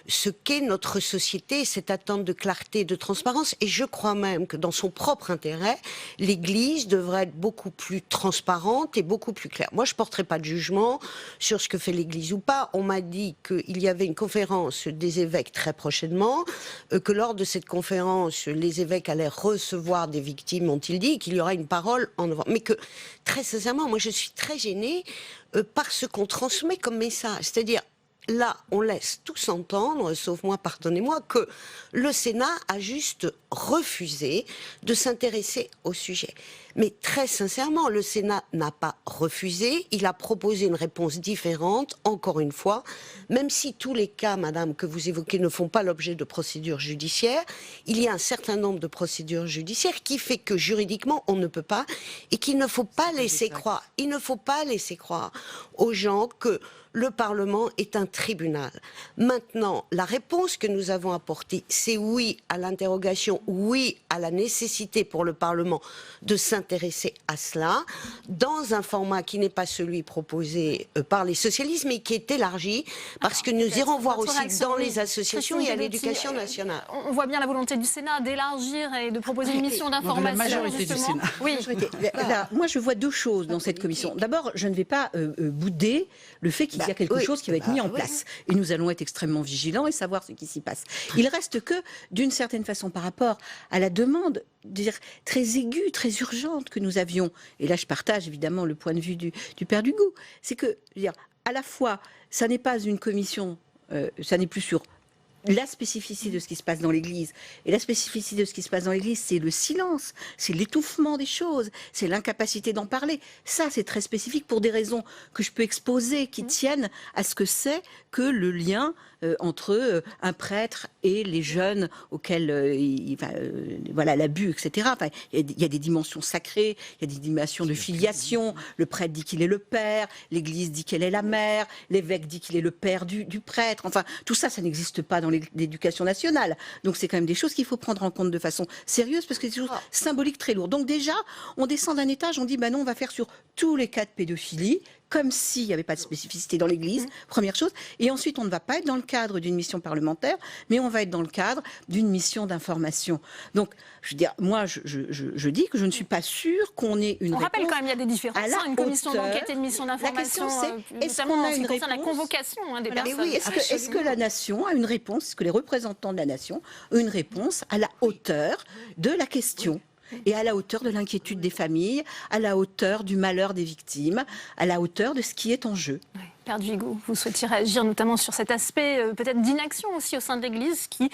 ce qu'est notre société, cette attente de clarté, de transparence. Et je crois même que dans son propre intérêt, l'Église devrait être beaucoup plus transparente et beaucoup plus claire. Moi, je ne porterai pas de jugement sur ce que fait l'Église ou pas. On m'a dit qu'il y avait une conférence des évêques très prochainement, que lors de cette conférence, les évêques allaient recevoir des victimes, ont-ils dit, qu'il y aura une parole en novembre. Mais que, très sincèrement, moi, je suis très gênée par ce qu'on transmet comme message. C'est-à-dire, là, on laisse tous entendre, sauf moi, pardonnez-moi, que le Sénat a juste refusé de s'intéresser au sujet. Mais très sincèrement, le Sénat n'a pas refusé, il a proposé une réponse différente, encore une fois, même si tous les cas, madame, que vous évoquez ne font pas l'objet de procédures judiciaires, il y a un certain nombre de procédures judiciaires qui fait que juridiquement, on ne peut pas, et qu'il ne faut pas laisser croire, il ne faut pas laisser croire aux gens que le Parlement est un tribunal. Maintenant, la réponse que nous avons apportée, c'est oui à l'interrogation, oui à la nécessité pour le Parlement de s'intéresser à cela, dans un format qui n'est pas celui proposé par les socialistes, mais qui est élargi, parce que nous irons voir aussi dans les associations et à l'éducation nationale. On voit bien la volonté du Sénat d'élargir et de proposer une mission d'information. La majorité du Sénat. Oui. Là, moi, je vois deux choses dans cette commission. D'abord, je ne vais pas bouder le fait qu'il y a quelque chose qui va être mis en place. Et nous allons être extrêmement vigilants et savoir ce qui s'y passe. Il reste que, d'une certaine façon, par rapport à la demande très aiguë, très urgente que nous avions, et là je partage évidemment le point de vue du père Dugout, c'est que, à la fois, ça n'est pas une commission, ça n'est plus sur la spécificité de ce qui se passe dans l'Église. Et la spécificité de ce qui se passe dans l'Église, c'est le silence, c'est l'étouffement des choses, c'est l'incapacité d'en parler. Ça, c'est très spécifique pour des raisons que je peux exposer, qui tiennent à ce que c'est que le lien entre un prêtre et les jeunes auxquels voilà, l'abus, etc. Enfin, il y a des dimensions sacrées, il y a des dimensions de filiation. Le prêtre dit qu'il est le père, l'Église dit qu'elle est la mère, l'évêque dit qu'il est le père du prêtre. Enfin, tout ça, ça n'existe pas dans l'éducation nationale. Donc c'est quand même des choses qu'il faut prendre en compte de façon sérieuse, parce que c'est des choses symboliques très lourdes. Donc déjà, on descend d'un étage, on dit, non, on va faire sur tous les cas de pédophilie, comme s'il n'y avait pas de spécificité dans l'Église, première chose. Et ensuite, on ne va pas être dans le cadre d'une mission parlementaire, mais on va être dans le cadre d'une mission d'information. Donc, je veux dire, moi, je dis que je ne suis pas sûre qu'on ait une réponse. On rappelle quand même, il y a des différences. Une commission d'enquête et une mission d'information, notamment en ce qui concerne la convocation des personnes. Oui, est-ce que la nation a une réponse, est-ce que les représentants de la nation ont une réponse à la hauteur de la question ? Et à la hauteur de l'inquiétude des familles, à la hauteur du malheur des victimes, à la hauteur de ce qui est en jeu. Oui. Père Duvigo, vous souhaitiez réagir notamment sur cet aspect peut-être d'inaction aussi au sein de l'Église qui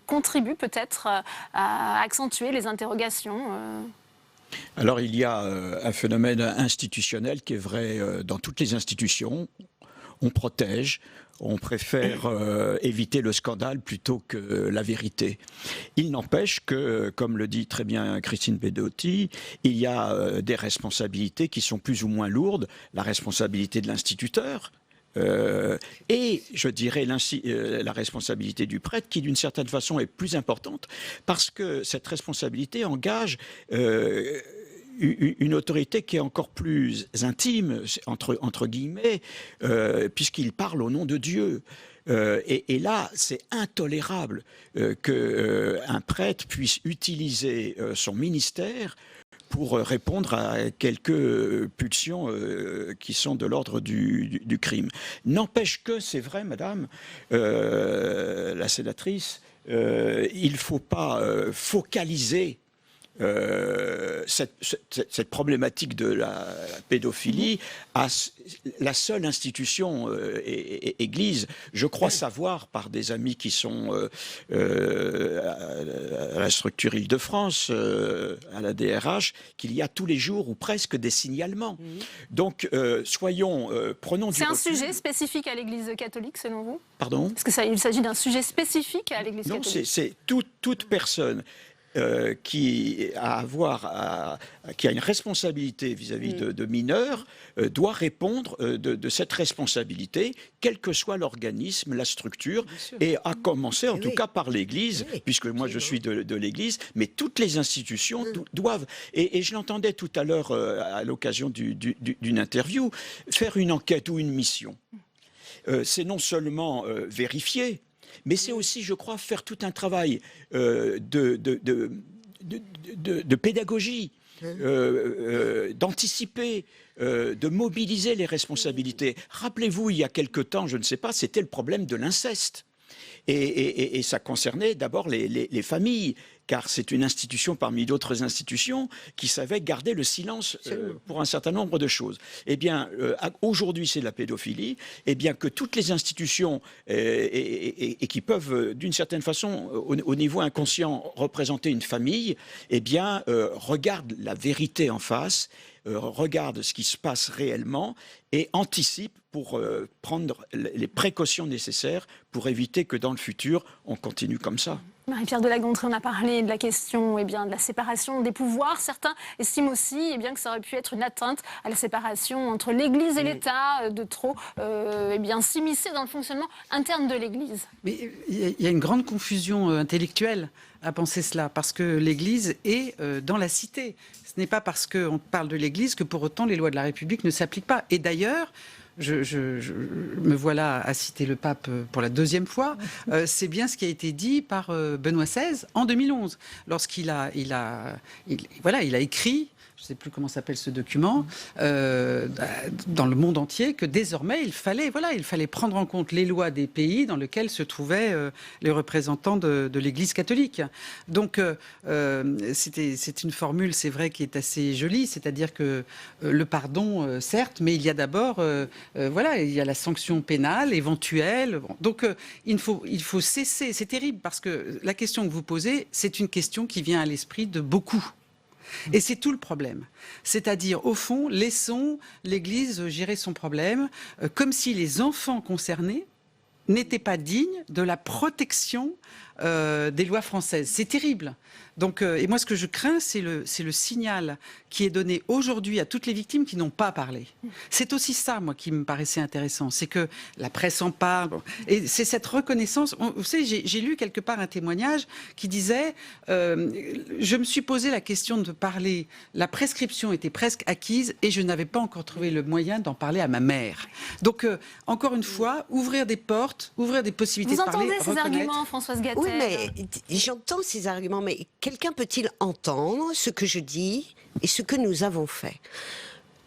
contribue peut-être à accentuer les interrogations Alors il y a un phénomène institutionnel qui est vrai dans toutes les institutions. On protège, on préfère éviter le scandale plutôt que la vérité. Il n'empêche que, comme le dit très bien Christine Bedotti, il y a des responsabilités qui sont plus ou moins lourdes. La responsabilité de l'instituteur, et je dirais la responsabilité du prêtre qui d'une certaine façon est plus importante parce que cette responsabilité engage une autorité qui est encore plus intime, entre guillemets, puisqu'il parle au nom de Dieu. Et là, c'est intolérable qu'un prêtre puisse utiliser son ministère pour répondre à quelques pulsions qui sont de l'ordre du crime. N'empêche que, c'est vrai, madame, la sénatrice, il ne faut pas focaliser cette problématique de la pédophilie à la seule institution Église. Je crois savoir par des amis qui sont à la structure Île-de-France, à la DRH, qu'il y a tous les jours ou presque des signalements. Donc prenons du recul. C'est un sujet spécifique à l'Église catholique selon vous ? Pardon ? Est-ce qu'il s'agit d'un sujet spécifique à l'Église catholique ? Non, c'est toute personne qui a une responsabilité vis-à-vis de mineurs doit répondre de cette responsabilité, quel que soit l'organisme, la structure, et à commencer en tout cas par l'Église, puisque moi je suis de l'Église, mais toutes les institutions doivent, et je l'entendais tout à l'heure à l'occasion d'une interview, faire une enquête ou une mission. C'est non seulement vérifier, mais c'est aussi, je crois, faire tout un travail de pédagogie, d'anticiper, de mobiliser les responsabilités. Rappelez-vous, il y a quelque temps, je ne sais pas, c'était le problème de l'inceste. Et ça concernait d'abord les familles. car c'est une institution parmi d'autres institutions qui savait garder le silence pour un certain nombre de choses. Eh bien, aujourd'hui, c'est de la pédophilie, eh bien que toutes les institutions et qui peuvent, d'une certaine façon, au niveau inconscient, représenter une famille, eh bien, regardent la vérité en face, regardent ce qui se passe réellement et anticipent pour prendre les précautions nécessaires pour éviter que dans le futur, on continue comme ça. Marie-Pierre de La Gontrie, on a parlé de la question de la séparation des pouvoirs. Certains estiment aussi que ça aurait pu être une atteinte à la séparation entre l'Église et l'État, de trop s'immiscer dans le fonctionnement interne de l'Église. Mais il y a une grande confusion intellectuelle à penser cela, parce que l'Église est dans la cité. Ce n'est pas parce qu'on parle de l'Église que pour autant les lois de la République ne s'appliquent pas. Et d'ailleurs, je me voilà à citer le pape pour la deuxième fois. C'est bien ce qui a été dit par Benoît XVI en 2011, lorsqu'il a écrit, je ne sais plus comment s'appelle ce document, dans le monde entier, que désormais il fallait prendre en compte les lois des pays dans lesquels se trouvaient les représentants de l'Église catholique. Donc c'est une formule, c'est vrai, qui est assez jolie, c'est-à-dire que le pardon, certes, mais il y a d'abord, il y a la sanction pénale éventuelle. Donc il faut cesser. C'est terrible parce que la question que vous posez, c'est une question qui vient à l'esprit de beaucoup. Et c'est tout le problème. C'est-à-dire, au fond, laissons l'Église gérer son problème, comme si les enfants concernés n'étaient pas dignes de la protection des lois françaises. C'est terrible. Donc, et moi, ce que je crains, c'est le signal qui est donné aujourd'hui à toutes les victimes qui n'ont pas parlé. C'est aussi ça, moi, qui me paraissait intéressant. C'est que la presse en parle. Et c'est cette reconnaissance. Vous savez, j'ai lu quelque part un témoignage qui disait je me suis posé la question de parler. La prescription était presque acquise et je n'avais pas encore trouvé le moyen d'en parler à ma mère. Donc, encore une fois, ouvrir des portes, ouvrir des possibilités de parler. Vous entendez ces arguments, Françoise Gatel? Oui, mais j'entends ces arguments, mais quelqu'un peut-il entendre ce que je dis et ce que nous avons fait?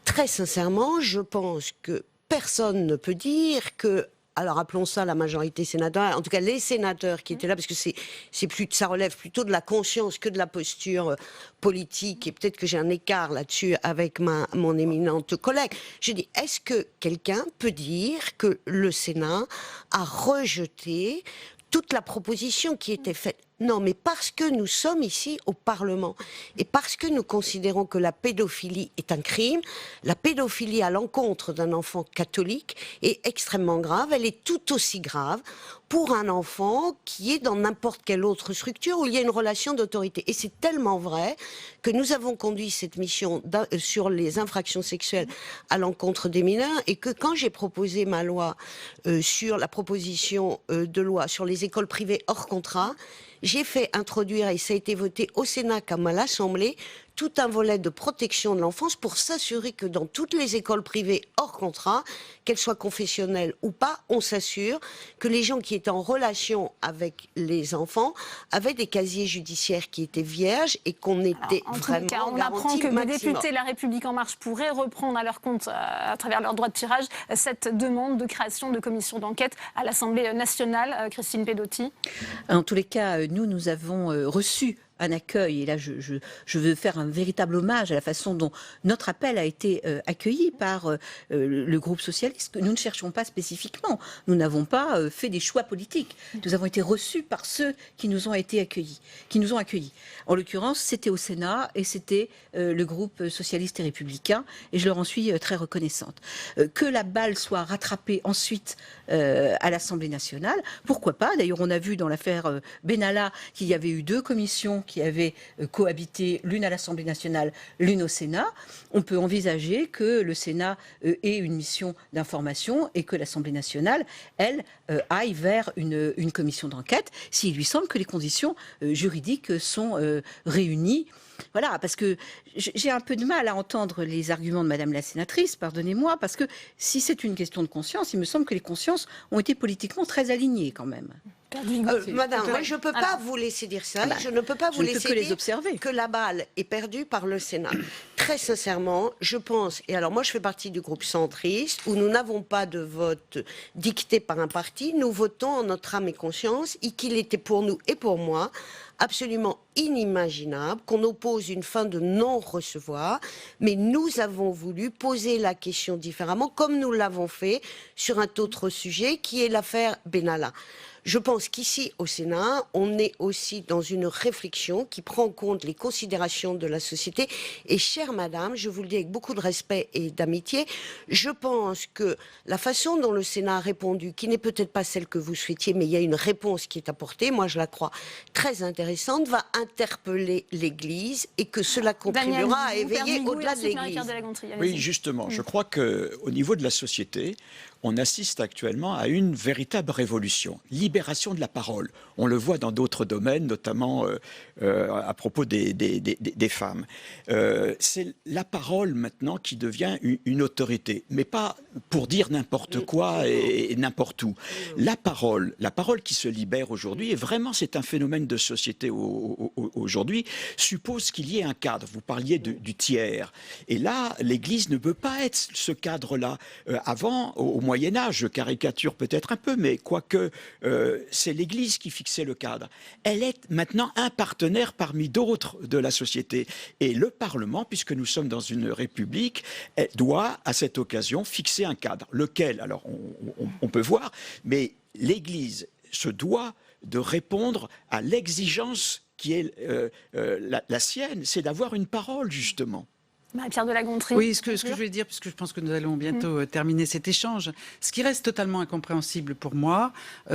Très sincèrement, je pense que personne ne peut dire que, alors appelons ça la majorité sénatoriale, en tout cas les sénateurs qui étaient là, parce que ça relève plutôt de la conscience que de la posture politique, et peut-être que j'ai un écart là-dessus avec mon éminente collègue. Je dis, est-ce que quelqu'un peut dire que le Sénat a rejeté toute la proposition qui était faite? Non, mais parce que nous sommes ici au Parlement et parce que nous considérons que la pédophilie est un crime, la pédophilie à l'encontre d'un enfant catholique est extrêmement grave. Elle est tout aussi grave pour un enfant qui est dans n'importe quelle autre structure où il y a une relation d'autorité. Et c'est tellement vrai que nous avons conduit cette mission sur les infractions sexuelles à l'encontre des mineurs et que quand j'ai proposé ma loi sur la proposition de loi sur les écoles privées hors contrat, j'ai fait introduire, et ça a été voté au Sénat comme à l'Assemblée, tout un volet de protection de l'enfance pour s'assurer que dans toutes les écoles privées hors contrat, qu'elles soient confessionnelles ou pas, on s'assure que les gens qui étaient en relation avec les enfants avaient des casiers judiciaires qui étaient vierges et qu'on était vraiment tout cas, on apprend que les députés de La République En Marche pourraient reprendre à leur compte, à travers leur droit de tirage, cette demande de création de commission d'enquête à l'Assemblée nationale. Christine Pedotti. En tous les cas, nous avons reçu un accueil, et là je veux faire un véritable hommage à la façon dont notre appel a été accueilli par le groupe socialiste, que nous ne cherchons pas spécifiquement, nous n'avons pas fait des choix politiques, nous avons été reçus par ceux qui nous ont accueillis. En l'occurrence, c'était au Sénat et c'était le groupe socialiste et républicain, et je leur en suis très reconnaissante. Que la balle soit rattrapée ensuite à l'Assemblée nationale, pourquoi pas? D'ailleurs, on a vu dans l'affaire Benalla qu'il y avait eu 2 commissions qui avaient cohabité, l'une à l'Assemblée nationale, l'une au Sénat. On peut envisager que le Sénat ait une mission d'information et que l'Assemblée nationale, elle, aille vers une commission d'enquête s'il lui semble que les conditions juridiques sont réunies. Voilà, parce que j'ai un peu de mal à entendre les arguments de Madame la sénatrice, pardonnez-moi, parce que si c'est une question de conscience, il me semble que les consciences ont été politiquement très alignées quand même. Madame, moi je ne peux pas vous laisser dire ça. Je ne peux pas vous laisser dire que la balle est perdue par le Sénat. Très sincèrement, je pense, et alors moi je fais partie du groupe centriste, où nous n'avons pas de vote dicté par un parti, nous votons en notre âme et conscience, et qu'il était pour nous et pour moi absolument inimaginable qu'on oppose une fin de non-recevoir, mais nous avons voulu poser la question différemment, comme nous l'avons fait sur un autre sujet qui est l'affaire Benalla. Je pense qu'ici, au Sénat, on est aussi dans une réflexion qui prend en compte les considérations de la société. Et chère madame, je vous le dis avec beaucoup de respect et d'amitié, je pense que la façon dont le Sénat a répondu, qui n'est peut-être pas celle que vous souhaitiez, mais il y a une réponse qui est apportée, moi je la crois très intéressante, va interpeller l'Église et que cela contribuera à éveiller au-delà de l'Église. Oui, justement, je crois qu'au niveau de la société, on assiste actuellement à une véritable révolution, libération de la parole. On le voit dans d'autres domaines, notamment à propos des femmes. C'est la parole maintenant qui devient une autorité, mais pas pour dire n'importe quoi et n'importe où. La parole qui se libère aujourd'hui, et vraiment c'est un phénomène de société aujourd'hui, suppose qu'il y ait un cadre. Vous parliez du tiers. Et là, l'Église ne peut pas être ce cadre-là. Avant, au Moyen-Âge, je caricature peut-être un peu, mais quoique c'est l'Église qui fixait le cadre. Elle est maintenant un partenaire parmi d'autres de la société. Et le Parlement, puisque nous sommes dans une république, doit à cette occasion fixer un cadre. Lequel, alors on peut voir, mais l'Église se doit de répondre à l'exigence qui est la sienne, c'est d'avoir une parole justement. Pierre de La Gontrie. Oui, ce que je voulais dire, puisque je pense que nous allons bientôt terminer cet échange, ce qui reste totalement incompréhensible pour moi,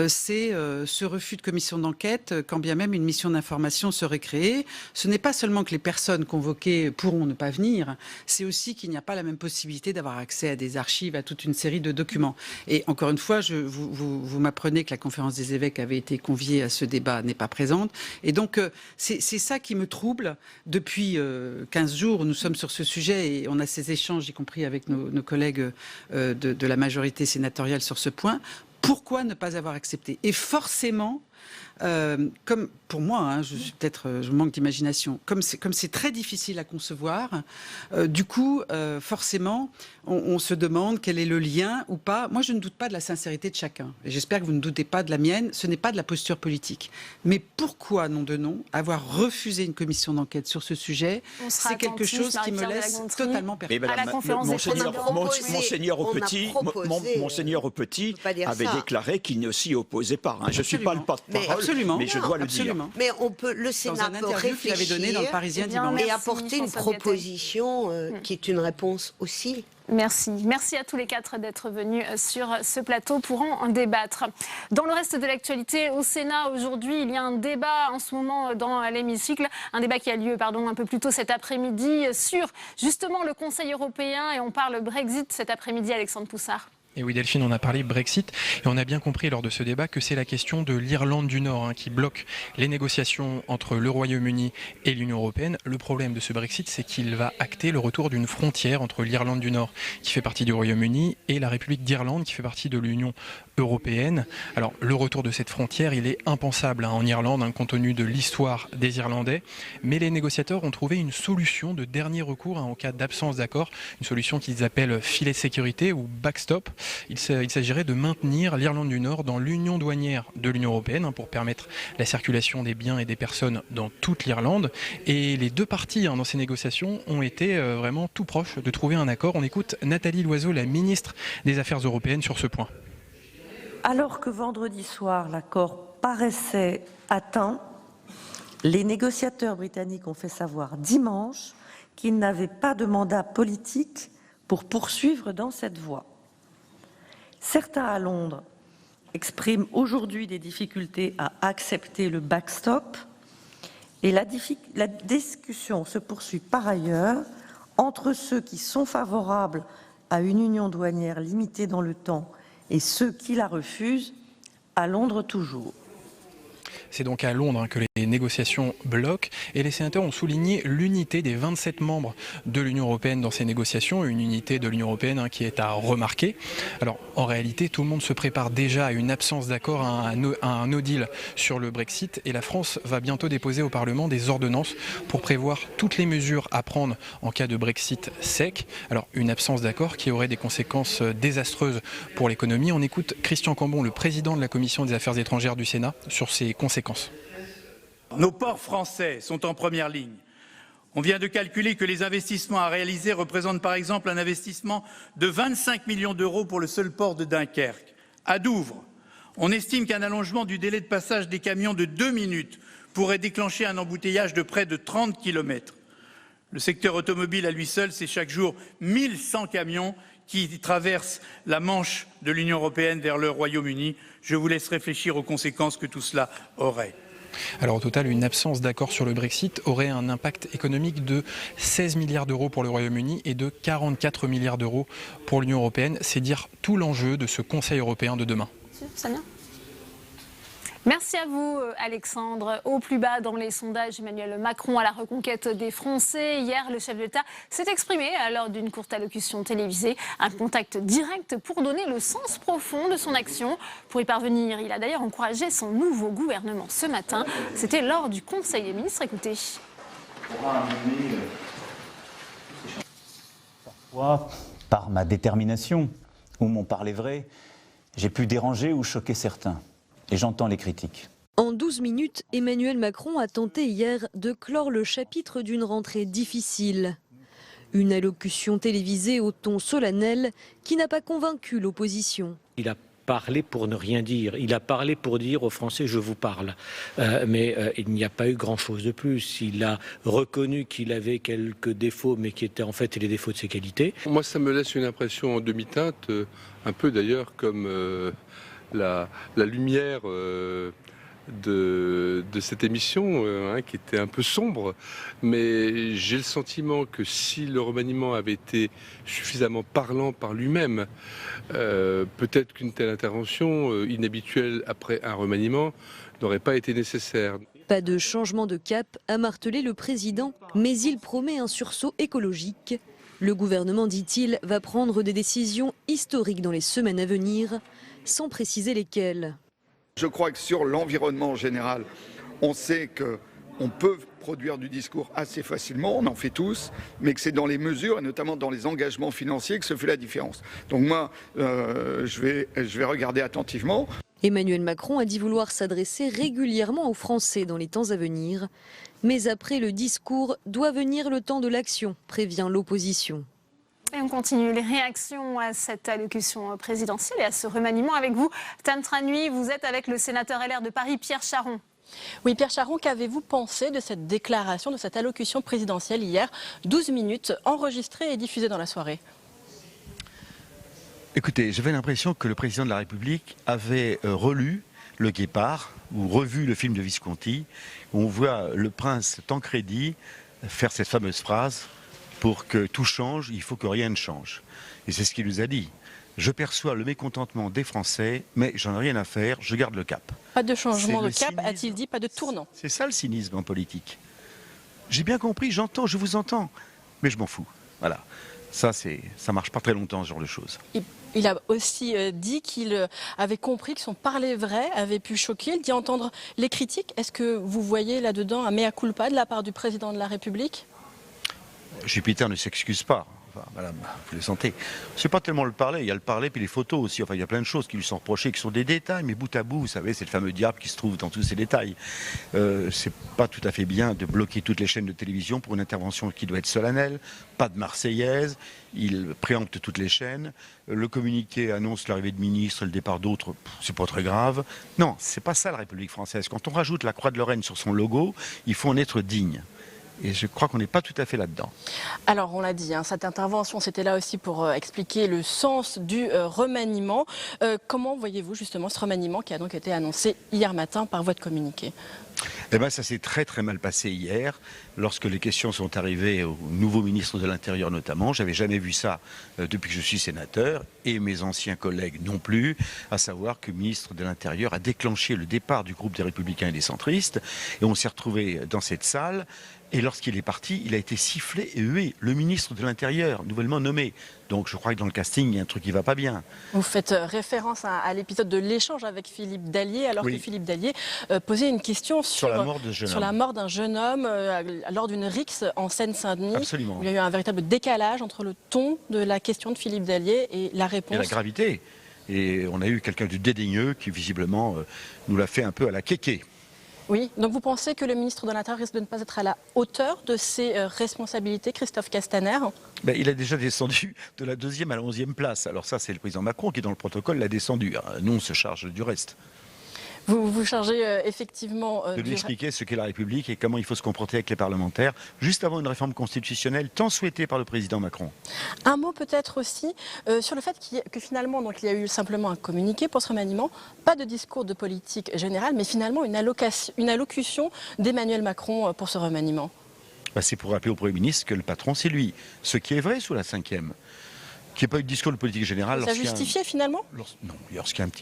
c'est ce refus de commission d'enquête, quand bien même une mission d'information serait créée. Ce n'est pas seulement que les personnes convoquées pourront ne pas venir, c'est aussi qu'il n'y a pas la même possibilité d'avoir accès à des archives, à toute une série de documents. Et encore une fois, vous m'apprenez que la conférence des évêques avait été conviée à ce débat, n'est pas présente. Et donc, c'est ça qui me trouble. Depuis 15 jours, nous sommes sur ce sujet et on a ces échanges, y compris avec nos collègues de la majorité sénatoriale sur ce point. Pourquoi ne pas avoir accepté? Et forcément, comme pour moi, je manque d'imagination, comme c'est très difficile à concevoir, du coup, forcément, on se demande quel est le lien ou pas. Moi, je ne doute pas de la sincérité de chacun. Et j'espère que vous ne doutez pas de la mienne. Ce n'est pas de la posture politique. Mais pourquoi, nom de nom, avoir refusé une commission d'enquête sur ce sujet, c'est quelque chose qui me laisse totalement perplexe. Monseigneur au Petit avait déclaré qu'il ne s'y opposait pas. Je ne suis pas le porte-parole, mais je dois le dire. Mais le Sénat peut réfléchir et apporter une proposition qui est une réponse aussi. Merci. Merci à tous les quatre d'être venus sur ce plateau pour en débattre. Dans le reste de l'actualité, au Sénat, aujourd'hui, il y a un débat en ce moment dans l'hémicycle, un débat qui a lieu un peu plus tôt cet après-midi sur justement le Conseil européen et on parle Brexit cet après-midi, Alexandre Poussard. Et oui Delphine, on a parlé Brexit et on a bien compris lors de ce débat que c'est la question de l'Irlande du Nord qui bloque les négociations entre le Royaume-Uni et l'Union européenne. Le problème de ce Brexit, c'est qu'il va acter le retour d'une frontière entre l'Irlande du Nord qui fait partie du Royaume-Uni et la République d'Irlande qui fait partie de l'Union européenne. Alors le retour de cette frontière, il est impensable en Irlande compte tenu de l'histoire des Irlandais, mais les négociateurs ont trouvé une solution de dernier recours en cas d'absence d'accord, une solution qu'ils appellent filet de sécurité ou backstop. Il s'agirait de maintenir l'Irlande du Nord dans l'union douanière de l'Union européenne pour permettre la circulation des biens et des personnes dans toute l'Irlande. Et les deux parties dans ces négociations ont été vraiment tout proches de trouver un accord. On écoute Nathalie Loiseau, la ministre des Affaires européennes, sur ce point. Alors que vendredi soir, l'accord paraissait atteint, les négociateurs britanniques ont fait savoir dimanche qu'ils n'avaient pas de mandat politique pour poursuivre dans cette voie. Certains à Londres expriment aujourd'hui des difficultés à accepter le backstop et la discussion se poursuit par ailleurs entre ceux qui sont favorables à une union douanière limitée dans le temps et ceux qui la refusent, à Londres toujours. C'est donc à Londres que les Les négociations bloquent et les sénateurs ont souligné l'unité des 27 membres de l'Union européenne dans ces négociations, une unité de l'Union européenne qui est à remarquer. Alors en réalité, tout le monde se prépare déjà à une absence d'accord, à un no deal sur le Brexit et la France va bientôt déposer au Parlement des ordonnances pour prévoir toutes les mesures à prendre en cas de Brexit sec. Alors une absence d'accord qui aurait des conséquences désastreuses pour l'économie. On écoute Christian Cambon, le président de la Commission des Affaires étrangères du Sénat, sur ces conséquences. Nos ports français sont en première ligne. On vient de calculer que les investissements à réaliser représentent par exemple un investissement de 25 millions d'euros pour le seul port de Dunkerque. À Douvres, on estime qu'un allongement du délai de passage des camions de 2 minutes pourrait déclencher un embouteillage de près de 30 km. Le secteur automobile à lui seul, c'est chaque jour 1100 camions qui traversent la Manche de l'Union européenne vers le Royaume-Uni. Je vous laisse réfléchir aux conséquences que tout cela aurait. Alors au total, une absence d'accord sur le Brexit aurait un impact économique de 16 milliards d'euros pour le Royaume-Uni et de 44 milliards d'euros pour l'Union européenne. C'est dire tout l'enjeu de ce Conseil européen de demain. Merci à vous, Alexandre. Au plus bas dans les sondages, Emmanuel Macron à la reconquête des Français. Hier, le chef de l'État s'est exprimé lors d'une courte allocution télévisée. Un contact direct pour donner le sens profond de son action. Pour y parvenir, il a d'ailleurs encouragé son nouveau gouvernement ce matin. C'était lors du Conseil des ministres. Écoutez. Parfois, par ma détermination ou mon parler vrai, j'ai pu déranger ou choquer certains. Et j'entends les critiques. En 12 minutes, Emmanuel Macron a tenté hier de clore le chapitre d'une rentrée difficile. Une allocution télévisée au ton solennel qui n'a pas convaincu l'opposition. Il a parlé pour ne rien dire. Il a parlé pour dire aux Français « je vous parle ». Mais il n'y a pas eu grand-chose de plus. Il a reconnu qu'il avait quelques défauts, mais qui étaient en fait les défauts de ses qualités. Moi, ça me laisse une impression en demi-teinte, un peu d'ailleurs comme... La lumière de cette émission qui était un peu sombre, mais j'ai le sentiment que si le remaniement avait été suffisamment parlant par lui-même, peut-être qu'une telle intervention inhabituelle après un remaniement n'aurait pas été nécessaire. Pas de changement de cap, a martelé le président, mais il promet un sursaut écologique. Le gouvernement, dit-il, va prendre des décisions historiques dans les semaines à venir, sans préciser lesquelles. Je crois que sur l'environnement en général, on sait qu'on peut produire du discours assez facilement, on en fait tous, mais que c'est dans les mesures et notamment dans les engagements financiers que se fait la différence. Donc moi, je vais regarder attentivement. Emmanuel Macron a dit vouloir s'adresser régulièrement aux Français dans les temps à venir. Mais après le discours, doit venir le temps de l'action, prévient l'opposition. Et on continue les réactions à cette allocution présidentielle et à ce remaniement avec vous. Tam Tranui, vous êtes avec le sénateur LR de Paris, Pierre Charon. Oui, Pierre Charon, qu'avez-vous pensé de cette déclaration, de cette allocution présidentielle hier, 12 minutes, enregistrée et diffusée dans la soirée? Écoutez, j'avais l'impression que le président de la République avait relu Le Guépard ou revu le film de Visconti, où on voit le prince Tancredi faire cette fameuse phrase: pour que tout change, il faut que rien ne change. Et c'est ce qu'il nous a dit. Je perçois le mécontentement des Français, mais j'en ai rien à faire, je garde le cap. Pas de changement de cap, a-t-il dit, pas de tournant. C'est ça le cynisme en politique. J'ai bien compris, j'entends, je vous entends, mais je m'en fous. Voilà. Ça marche pas très longtemps, ce genre de choses. Il a aussi dit qu'il avait compris que son parler vrai avait pu choquer. Il dit entendre les critiques. Est-ce que vous voyez là-dedans un mea culpa de la part du président de la République? Jupiter ne s'excuse pas. Enfin, madame, vous le sentez. C'est pas tellement le parler, il y a le parler puis les photos aussi. Enfin, il y a plein de choses qui lui sont reprochées, qui sont des détails, mais bout à bout, vous savez, c'est le fameux diable qui se trouve dans tous ces détails. C'est pas tout à fait bien de bloquer toutes les chaînes de télévision pour une intervention qui doit être solennelle. Pas de Marseillaise, il préempte toutes les chaînes. Le communiqué annonce l'arrivée de ministres et le départ d'autres, c'est pas très grave. Non, c'est pas ça la République française. Quand on rajoute la croix de Lorraine sur son logo, il faut en être digne. Et je crois qu'on n'est pas tout à fait là-dedans. Alors, on l'a dit, cette intervention, c'était là aussi pour expliquer le sens du remaniement. Comment voyez-vous justement ce remaniement qui a donc été annoncé hier matin par voie de communiqué? Eh bien, ça s'est très très mal passé hier, lorsque les questions sont arrivées au nouveau ministre de l'Intérieur notamment. J'avais jamais vu ça depuis que je suis sénateur, et mes anciens collègues non plus, à savoir que le ministre de l'Intérieur a déclenché le départ du groupe des Républicains et des Centristes, et on s'est retrouvé dans cette salle. Et lorsqu'il est parti, il a été sifflé et hué, le ministre de l'Intérieur, nouvellement nommé. Donc je crois que dans le casting, il y a un truc qui ne va pas bien. Vous faites référence à l'épisode de l'échange avec Philippe Dallier, alors que Philippe Dallier posait une question sur la mort d'un jeune homme lors d'une rixe en Seine-Saint-Denis. Absolument. Il y a eu un véritable décalage entre le ton de la question de Philippe Dallier et la réponse. Et la gravité. Et on a eu quelqu'un de dédaigneux qui visiblement nous l'a fait un peu à la kéké. Oui, donc vous pensez que le ministre de l'Intérieur risque de ne pas être à la hauteur de ses responsabilités, Christophe Castaner? Il a déjà descendu de la 2e à la 11e place. Alors ça, c'est le président Macron qui, dans le protocole, l'a descendu. Nous, on se charge du reste. Vous vous chargez effectivement de lui expliquer ce qu'est la République et comment il faut se comporter avec les parlementaires, juste avant une réforme constitutionnelle tant souhaitée par le président Macron. Un mot peut-être aussi sur le fait que finalement, donc, il y a eu simplement un communiqué pour ce remaniement, pas de discours de politique générale, mais finalement une allocution d'Emmanuel Macron pour ce remaniement. C'est pour rappeler au Premier ministre que le patron, c'est lui. Ce qui est vrai sous la 5e. Qu'il n'y ait pas eu de discours de politique générale. Ça justifié finalement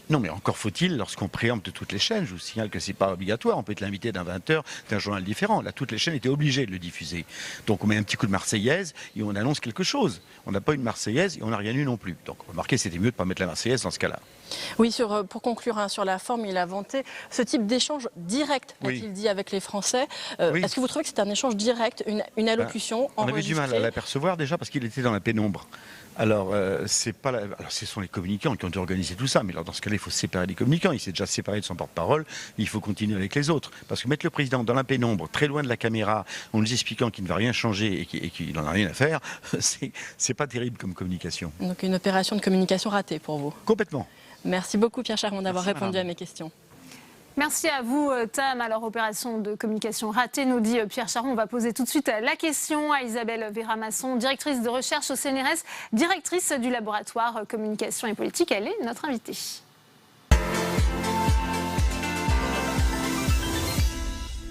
Non, mais encore faut-il, lorsqu'on préempte toutes les chaînes, je vous signale que ce n'est pas obligatoire, on peut être l'invité d'un 20h, d'un journal différent. Là, toutes les chaînes étaient obligées de le diffuser. Donc on met un petit coup de Marseillaise et on annonce quelque chose. On n'a pas une Marseillaise et on n'a rien eu non plus. Donc remarquez, c'était mieux de ne pas mettre la Marseillaise dans ce cas-là. Oui, pour conclure sur la forme, il a vanté ce type d'échange direct, a-t-il dit, avec les Français. Est-ce que vous trouvez que c'est un échange direct, une allocution on avait du mal à l'apercevoir déjà parce qu'il était dans la pénombre. Alors, ce sont les communicants qui ont dû organiser tout ça, mais alors dans ce cas-là, il faut séparer les communicants. Il s'est déjà séparé de son porte-parole, il faut continuer avec les autres. Parce que mettre le président dans la pénombre, très loin de la caméra, en nous expliquant qu'il ne va rien changer et qu'il n'en a rien à faire, c'est pas terrible comme communication. Donc une opération de communication ratée pour vous? Complètement. Merci beaucoup Pierre Charon d'avoir répondu à mes questions. Merci à vous, Tam. Alors, opération de communication ratée, nous dit Pierre Charon. On va poser tout de suite la question à Isabelle Véramasson, directrice de recherche au CNRS, directrice du laboratoire communication et politique. Elle est notre invitée.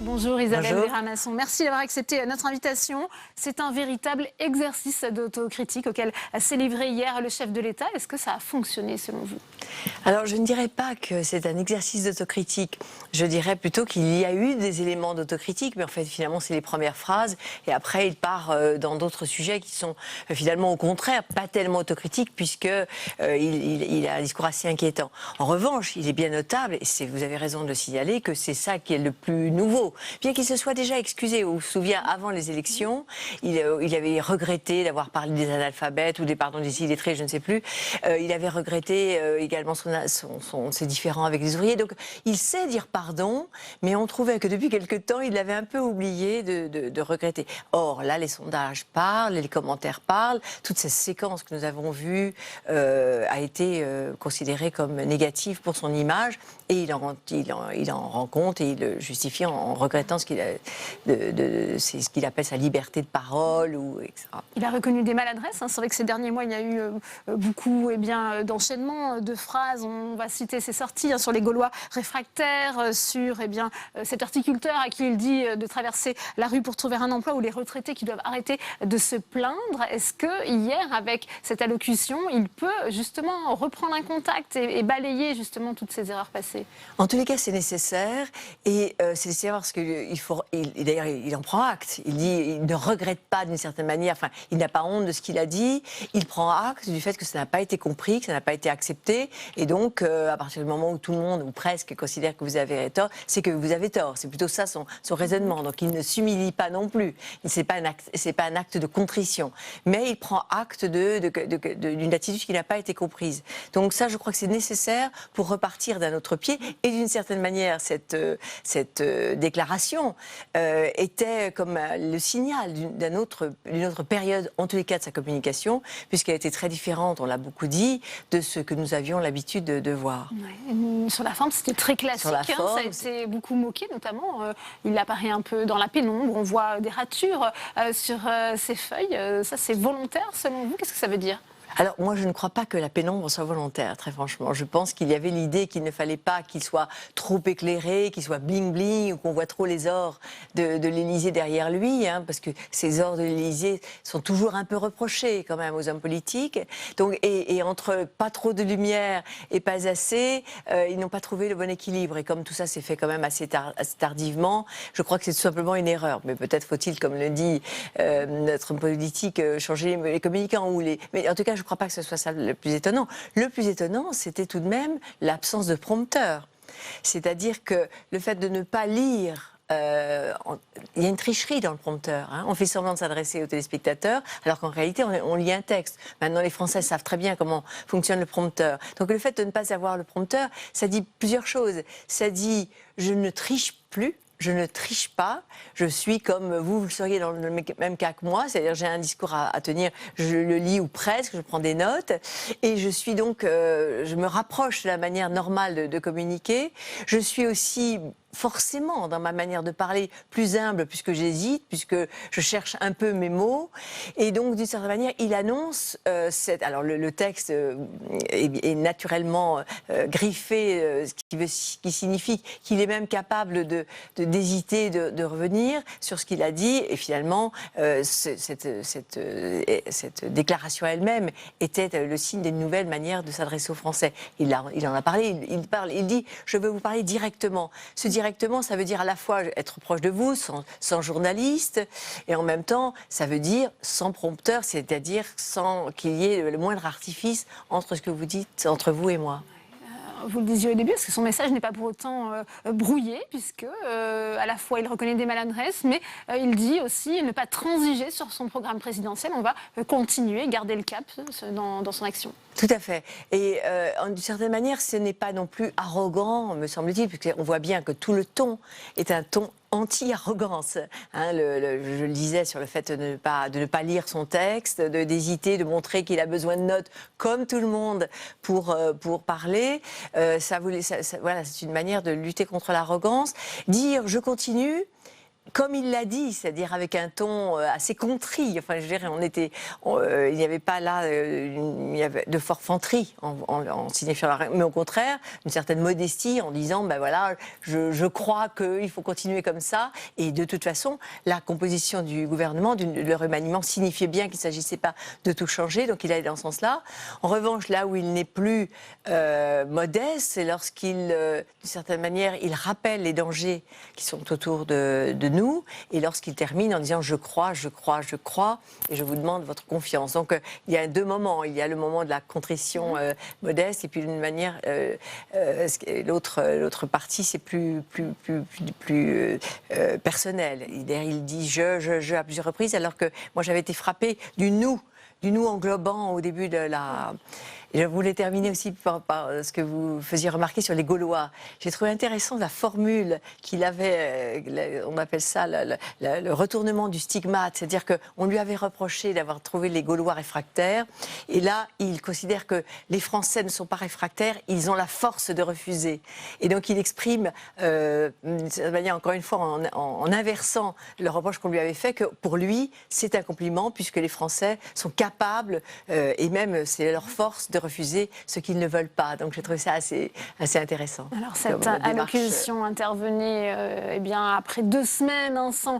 Bonjour Isabelle Véramasson, merci d'avoir accepté notre invitation. C'est un véritable exercice d'autocritique auquel s'est livré hier le chef de l'État. Est-ce que ça a fonctionné selon vous? Alors je ne dirais pas que c'est un exercice d'autocritique. Je dirais plutôt qu'il y a eu des éléments d'autocritique, mais en fait finalement c'est les premières phrases et après il part dans d'autres sujets qui sont finalement au contraire pas tellement autocritiques puisque il a un discours assez inquiétant. En revanche, il est bien notable, et vous avez raison de le signaler, que c'est ça qui est le plus nouveau. Bien qu'il se soit déjà excusé, on se souvient, avant les élections, il avait regretté d'avoir parlé des analphabètes ou des illettrés, je ne sais plus. Il avait regretté également ses différends avec les ouvriers. Donc il sait dire pardon, mais on trouvait que depuis quelque temps, il avait un peu oublié de regretter. Or, là, les sondages parlent, les commentaires parlent. Toute cette séquence que nous avons vue a été considérée comme négative pour son image. Et il en rend compte et il le justifie en regrettant ce qu'il appelle sa liberté de parole, etc. Il a reconnu des maladresses. C'est vrai que ces derniers mois, il y a eu beaucoup d'enchaînements de phrases. On va citer ses sorties sur les Gaulois réfractaires, sur cet horticulteur à qui il dit de traverser la rue pour trouver un emploi, ou les retraités qui doivent arrêter de se plaindre. Est-ce que hier, avec cette allocution, il peut justement reprendre un contact et balayer justement toutes ces erreurs passées? En tous les cas, c'est nécessaire, et c'est nécessaire parce d'ailleurs, il en prend acte. Il dit, il ne regrette pas d'une certaine manière, enfin, il n'a pas honte de ce qu'il a dit, il prend acte du fait que ça n'a pas été compris, que ça n'a pas été accepté, et donc, à partir du moment où tout le monde, ou presque, considère que vous avez tort, c'est que vous avez tort. C'est plutôt ça son raisonnement. Donc, il ne s'humilie pas non plus. C'est pas un acte de contrition. Mais il prend acte d'une attitude qui n'a pas été comprise. Donc ça, je crois que c'est nécessaire pour repartir d'un autre pied. Et d'une certaine manière, cette déclaration était comme le signal d'une autre période, en tous les cas de sa communication, puisqu'elle était très différente, on l'a beaucoup dit, de ce que nous avions l'habitude de voir. Ouais. Sur la forme, c'était très classique. Sur la forme, ça a été beaucoup moqué, notamment. Il apparaît un peu dans la pénombre, on voit des ratures sur ses feuilles. Ça, c'est volontaire, selon vous? Qu'est-ce que ça veut dire? Alors moi je ne crois pas que la pénombre soit volontaire, très franchement. Je pense qu'il y avait l'idée qu'il ne fallait pas qu'il soit trop éclairé, qu'il soit bling-bling ou qu'on voit trop les ors de l'Élysée derrière lui, hein, parce que ces ors de l'Élysée sont toujours un peu reprochés quand même aux hommes politiques. Donc, et entre pas trop de lumière et pas assez, ils n'ont pas trouvé le bon équilibre. Et comme tout ça s'est fait quand même assez tardivement, je crois que c'est tout simplement une erreur. Mais peut-être faut-il, comme le dit notre politique, changer les communicants ou les... Mais en tout cas, je ne crois pas que ce soit ça le plus étonnant. Le plus étonnant, c'était tout de même l'absence de prompteur. C'est-à-dire que le fait de ne pas lire, il y a une tricherie dans le prompteur. Hein. On fait semblant de s'adresser aux téléspectateurs, alors qu'en réalité, on lit un texte. Maintenant, les Français savent très bien comment fonctionne le prompteur. Donc le fait de ne pas avoir le prompteur, ça dit plusieurs choses. Ça dit, je ne triche plus. Je ne triche pas, je suis comme vous le seriez dans le même cas que moi, c'est-à-dire j'ai un discours à tenir, je le lis ou presque, je prends des notes, et je suis donc, je me rapproche de la manière normale de communiquer. Je suis aussi forcément, dans ma manière de parler, plus humble, puisque j'hésite, puisque je cherche un peu mes mots. Et donc, d'une certaine manière, il annonce alors, le texte est naturellement griffé, ce qui signifie qu'il est même capable d'hésiter, de revenir sur ce qu'il a dit. Et finalement, cette déclaration elle-même était le signe d'une nouvelle manière de s'adresser aux Français. Il en a parlé, il dit « je veux vous parler directement ». Directement, ça veut dire à la fois être proche de vous, sans journaliste, et en même temps, ça veut dire sans prompteur, c'est-à-dire sans qu'il y ait le moindre artifice entre ce que vous dites, entre vous et moi. Vous le disiez au début, parce que son message n'est pas pour autant brouillé, puisque à la fois il reconnaît des maladresses, mais il dit aussi ne pas transiger sur son programme présidentiel. On va continuer, garder le cap dans son action. Tout à fait. Et d'une certaine manière, ce n'est pas non plus arrogant, me semble-t-il, puisqu'on voit bien que tout le ton est un ton anti-arrogance. Hein, je le disais sur le fait de ne pas lire son texte, d'hésiter, de montrer qu'il a besoin de notes comme tout le monde pour parler. Voilà, c'est une manière de lutter contre l'arrogance. Dire « je continue », comme il l'a dit, c'est-à-dire avec un ton assez contrit. Enfin, je dirais, il n'y avait pas là il y avait de forfanterie en signifiant la règle, mais au contraire, une certaine modestie en disant, ben voilà, je crois qu'il faut continuer comme ça. Et de toute façon, la composition du gouvernement, le remaniement signifiait bien qu'il ne s'agissait pas de tout changer, donc il allait dans ce sens-là. En revanche, là où il n'est plus modeste, c'est lorsqu'il, d'une certaine manière, il rappelle les dangers qui sont autour de nous, et lorsqu'il termine en disant je crois, et je vous demande votre confiance. Donc il y a deux moments, il y a le moment de la contrition modeste, et puis d'une manière, l'autre partie c'est plus personnel. Il dit je à plusieurs reprises, alors que moi j'avais été frappée du nous englobant au début de la... Et je voulais terminer aussi par ce que vous faisiez remarquer sur les Gaulois. J'ai trouvé intéressant la formule qu'il avait, on appelle ça le retournement du stigmate, c'est-à-dire qu'on lui avait reproché d'avoir trouvé les Gaulois réfractaires, et là, il considère que les Français ne sont pas réfractaires, ils ont la force de refuser. Et donc il exprime, d'une certaine manière, encore une fois, en inversant le reproche qu'on lui avait fait, que pour lui, c'est un compliment, puisque les Français sont capables, et même c'est leur force, de refuser ce qu'ils ne veulent pas. Donc j'ai trouvé ça assez intéressant. Alors cette allocution intervenait après 2 semaines sans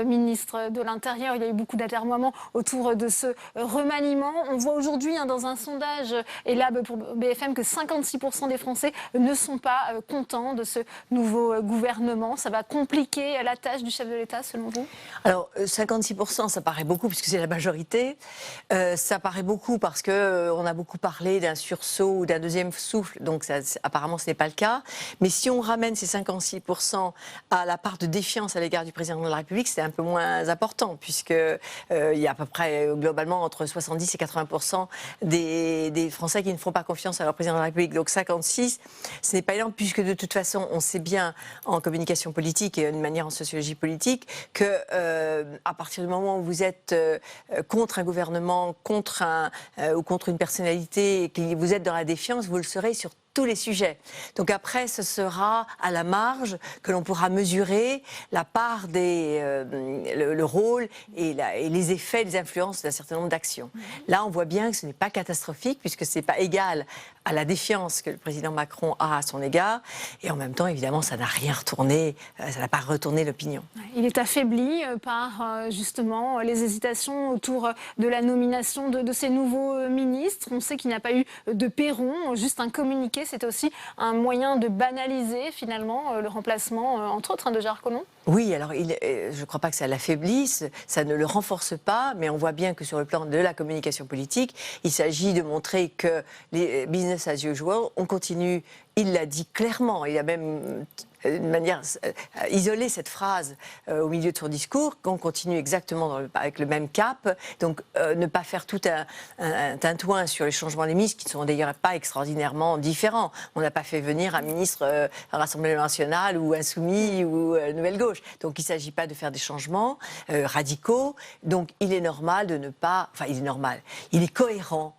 ministre de l'Intérieur. Il y a eu beaucoup d'atermoiements autour de ce remaniement. On voit aujourd'hui dans un sondage Elab pour BFM que 56% des Français ne sont pas contents de ce nouveau gouvernement. Ça va compliquer la tâche du chef de l'État selon vous? Alors 56%, ça paraît beaucoup puisque c'est la majorité. Ça paraît beaucoup parce qu'on a beaucoup parlé d'un sursaut ou d'un deuxième souffle, donc apparemment ce n'est pas le cas. Mais si on ramène ces 56% à la part de défiance à l'égard du président de la République, c'est un peu moins important, puisque il y a à peu près globalement entre 70 et 80% des Français qui ne font pas confiance à leur président de la République. Donc 56, ce n'est pas énorme, puisque de toute façon, on sait bien en communication politique et d'une manière en sociologie politique que à partir du moment où vous êtes contre un gouvernement, ou contre une personnalité, et que vous êtes dans la défiance, vous le serez sur tous les sujets. Donc après, ce sera à la marge que l'on pourra mesurer la part le rôle et les effets, les influences d'un certain nombre d'actions. Là, on voit bien que ce n'est pas catastrophique puisque ce n'est pas égal à la défiance que le président Macron a à son égard. Et en même temps, évidemment, ça n'a rien retourné, ça n'a pas retourné l'opinion. Il est affaibli par justement les hésitations autour de la nomination de ces nouveaux ministres. On sait qu'il n'y a pas eu de perron, juste un communiqué. C'est aussi un moyen de banaliser finalement le remplacement, entre autres, de Gérard Collomb. Oui, alors je ne crois pas que ça l'affaiblisse, ça ne le renforce pas, mais on voit bien que sur le plan de la communication politique, il s'agit de montrer que les business as usual, on continue, il l'a dit clairement, il a même d'une manière isolé cette phrase au milieu de son discours, qu'on continue exactement avec le même cap, donc ne pas faire tout un tintouin sur les changements des ministres qui ne sont d'ailleurs pas extraordinairement différents. On n'a pas fait venir un ministre à Rassemblement National ou Insoumis ou Nouvelle Gauche. Donc il ne s'agit pas de faire des changements radicaux. Donc il est normal de ne pas... Enfin, il est normal. Il est cohérent.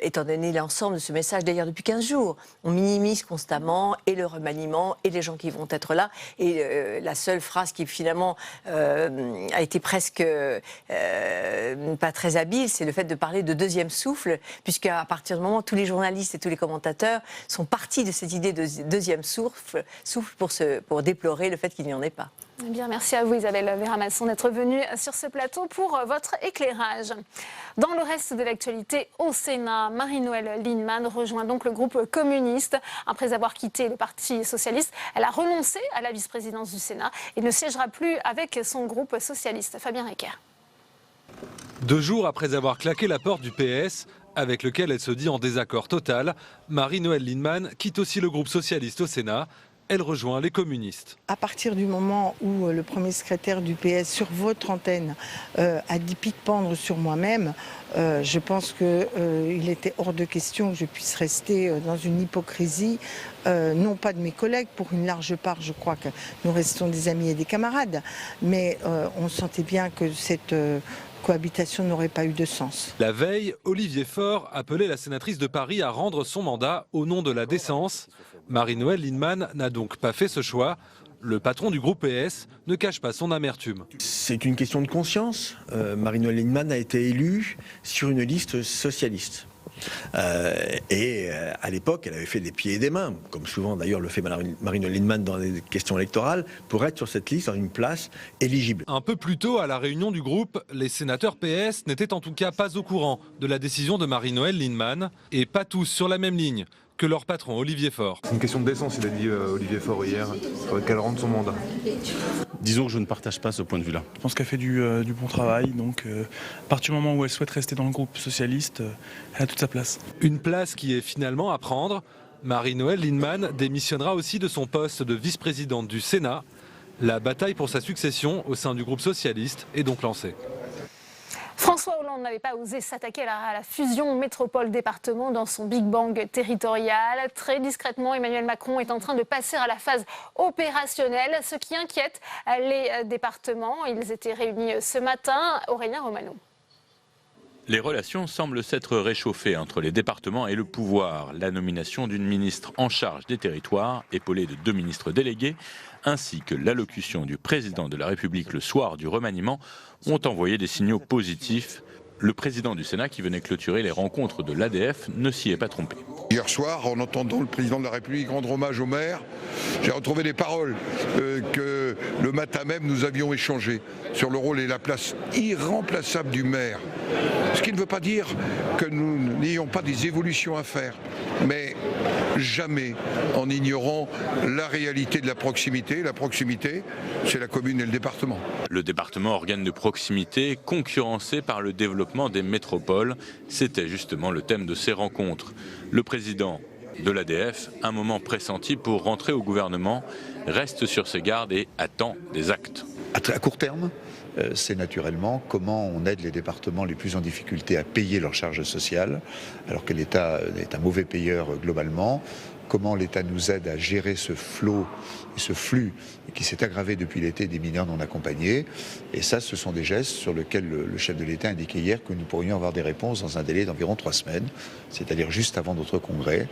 Étant donné l'ensemble de ce message, d'ailleurs depuis 15 jours, on minimise constamment et le remaniement et les gens qui vont être là. Et la seule phrase qui finalement a été presque pas très habile, c'est le fait de parler de deuxième souffle, puisqu'à partir du moment où tous les journalistes et tous les commentateurs sont partis de cette idée de deuxième souffle pour déplorer le fait qu'il n'y en ait pas. Eh bien, merci à vous Isabelle Véramasson d'être venue sur ce plateau pour votre éclairage. Dans le reste de l'actualité, au Sénat, Marie-Noëlle Lienemann rejoint donc le groupe communiste. Après avoir quitté le Parti socialiste, elle a renoncé à la vice-présidence du Sénat et ne siégera plus avec son groupe socialiste. Fabien Recker. 2 jours après avoir claqué la porte du PS, avec lequel elle se dit en désaccord total, Marie-Noëlle Lienemann quitte aussi le groupe socialiste au Sénat. Elle rejoint les communistes. À partir du moment où le premier secrétaire du PS, sur votre antenne, a dit pique-pendre sur moi-même, je pense qu'il était hors de question que je puisse rester dans une hypocrisie, non pas de mes collègues, pour une large part, je crois que nous restons des amis et des camarades, mais on sentait bien que cette cohabitation n'aurait pas eu de sens. La veille, Olivier Faure appelait la sénatrice de Paris à rendre son mandat au nom de la décence. Marie-Noëlle Lienemann n'a donc pas fait ce choix. Le patron du groupe PS ne cache pas son amertume. C'est une question de conscience. Marie-Noëlle Lienemann a été élue sur une liste socialiste. À l'époque, elle avait fait des pieds et des mains, comme souvent d'ailleurs le fait Marie-Noëlle Lienemann dans les questions électorales, pour être sur cette liste en une place éligible. Un peu plus tôt, à la réunion du groupe, les sénateurs PS n'étaient en tout cas pas au courant de la décision de Marie-Noëlle Lienemann, et pas tous sur la même ligne que leur patron Olivier Faure. C'est une question de décence, il a dit Olivier Faure hier, qu'elle rende son mandat. Disons que je ne partage pas ce point de vue-là. Je pense qu'elle fait du bon travail, donc à partir du moment où elle souhaite rester dans le groupe socialiste, elle a toute sa place. Une place qui est finalement à prendre. Marie-Noëlle Lienemann démissionnera aussi de son poste de vice-présidente du Sénat. La bataille pour sa succession au sein du groupe socialiste est donc lancée. François Hollande n'avait pas osé s'attaquer à la fusion métropole-département dans son Big Bang territorial. Très discrètement, Emmanuel Macron est en train de passer à la phase opérationnelle, ce qui inquiète les départements. Ils étaient réunis ce matin. Aurélien Romano. Les relations semblent s'être réchauffées entre les départements et le pouvoir. La nomination d'une ministre en charge des territoires, épaulée de 2 ministres délégués, ainsi que l'allocution du président de la République le soir du remaniement ont envoyé des signaux positifs. Le président du Sénat, qui venait clôturer les rencontres de l'ADF, ne s'y est pas trompé. Hier soir, en entendant le président de la République rendre hommage au maire, j'ai retrouvé des paroles que le matin même nous avions échangées sur le rôle et la place irremplaçable du maire. Ce qui ne veut pas dire que nous n'ayons pas des évolutions à faire, mais jamais en ignorant la réalité de la proximité. La proximité, c'est la commune et le département. Le département, organe de proximité, concurrencé par le développement des métropoles, c'était justement le thème de ces rencontres. Le président de l'ADF, un moment pressenti pour rentrer au gouvernement, reste sur ses gardes et attend des actes. À court terme, c'est naturellement comment on aide les départements les plus en difficulté à payer leurs charges sociales, alors que l'État est un mauvais payeur globalement. Comment l'État nous aide à gérer ce flot et ce flux qui s'est aggravé depuis l'été des mineurs non accompagnés. Et ça, ce sont des gestes sur lesquels le chef de l'État a indiqué hier que nous pourrions avoir des réponses dans un délai d'environ 3 semaines, c'est-à-dire juste avant notre congrès.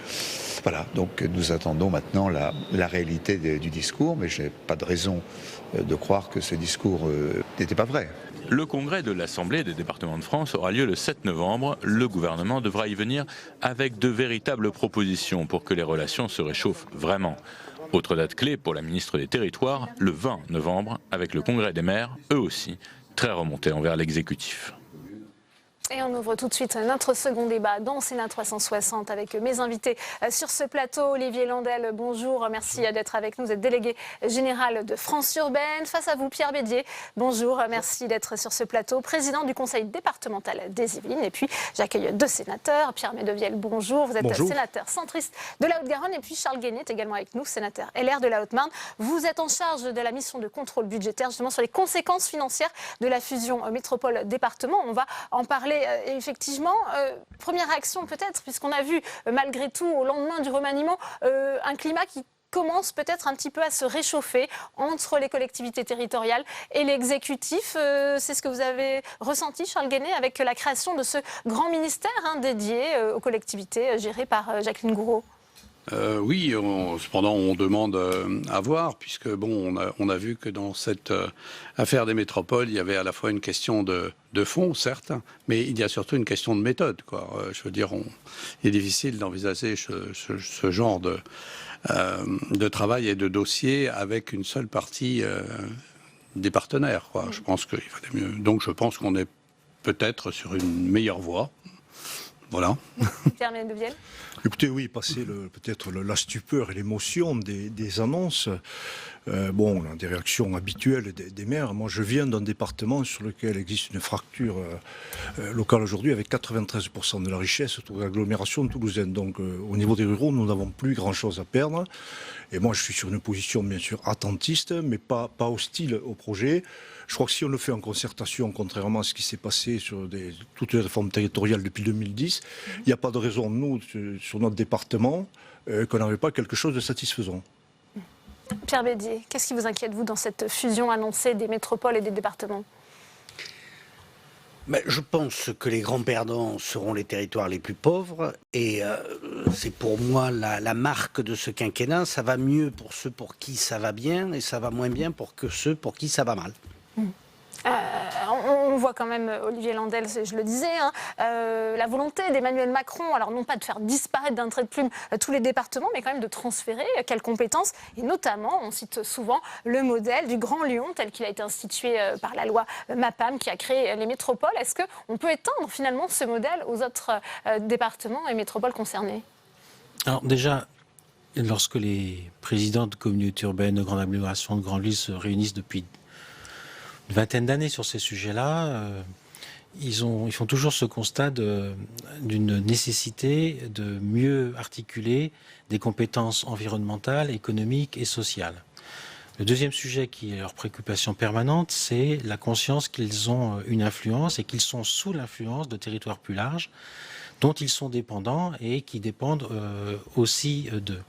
Voilà, donc nous attendons maintenant la réalité du discours, mais je n'ai pas de raison de croire que ce discours n'était pas vrai. Le congrès de l'Assemblée des départements de France aura lieu le 7 novembre. Le gouvernement devra y venir avec de véritables propositions pour que les relations se réchauffent vraiment. Autre date clé pour la ministre des Territoires, le 20 novembre, avec le congrès des maires, eux aussi, très remontés envers l'exécutif. Et on ouvre tout de suite notre second débat dans Sénat 360 avec mes invités sur ce plateau. Olivier Landel, bonjour, merci d'être avec nous. Vous êtes délégué général de France Urbaine. Face à vous, Pierre Bédier, bonjour, merci d'être sur ce plateau. Président du conseil départemental des Yvelines. Et puis, j'accueille 2 sénateurs. Pierre Médevielle, bonjour. Vous êtes bonjour. Sénateur centriste de la Haute-Garonne. Et puis, Charles Guénet est également avec nous, sénateur LR de la Haute-Marne. Vous êtes en charge de la mission de contrôle budgétaire, justement sur les conséquences financières de la fusion métropole-département. On va en parler. Effectivement, première réaction peut-être, puisqu'on a vu malgré tout au lendemain du remaniement un climat qui commence peut-être un petit peu à se réchauffer entre les collectivités territoriales et l'exécutif. C'est ce que vous avez ressenti, Charles Guénet, avec la création de ce grand ministère dédié aux collectivités géré par Jacqueline Gourault. Oui, cependant on demande à voir, puisque bon, on a vu que dans cette affaire des métropoles, il y avait à la fois une question de fond, certes, mais il y a surtout une question de méthode, quoi. Je veux dire, il est difficile d'envisager ce genre de travail et de dossier avec une seule partie des partenaires, quoi. Je pense qu'il fallait mieux. Donc je pense qu'on est peut-être sur une meilleure voie. Voilà. Pierre Médevielle. Écoutez, oui, passer peut-être la stupeur et l'émotion des annonces. Bon, on a des réactions habituelles des maires. Moi, je viens d'un département sur lequel existe une fracture locale aujourd'hui avec 93% de la richesse autour de l'agglomération toulousaine. Donc, au niveau des ruraux, nous n'avons plus grand-chose à perdre. Et moi, je suis sur une position, bien sûr, attentiste, mais pas hostile au projet. Je crois que si on le fait en concertation, contrairement à ce qui s'est passé sur toutes les réformes territoriales depuis 2010, il n'y a pas de raison, nous, sur notre département, qu'on n'avait pas quelque chose de satisfaisant. Pierre Bédier, qu'est-ce qui vous inquiète, vous, dans cette fusion annoncée des métropoles et des départements ? Je pense que les grands perdants seront les territoires les plus pauvres et c'est pour moi la marque de ce quinquennat. Ça va mieux pour ceux pour qui ça va bien et ça va moins bien pour ceux pour qui ça va mal. On voit quand même, Olivier Landel, je le disais, la volonté d'Emmanuel Macron, alors non pas de faire disparaître d'un trait de plume tous les départements, mais quand même de transférer quelles compétences. Et notamment, on cite souvent le modèle du Grand Lyon, tel qu'il a été institué par la loi MAPAM, qui a créé les métropoles. Est-ce qu'on peut étendre finalement ce modèle aux autres départements et métropoles concernés ? Alors déjà, lorsque les présidents de communautés urbaines, de grande agglomération, de grandes villes se réunissent depuis une vingtaine d'années sur ces sujets-là, ils font toujours ce constat d'une nécessité de mieux articuler des compétences environnementales, économiques et sociales. Le deuxième sujet qui est leur préoccupation permanente, c'est la conscience qu'ils ont une influence et qu'ils sont sous l'influence de territoires plus larges dont ils sont dépendants et qui dépendent aussi d'eux.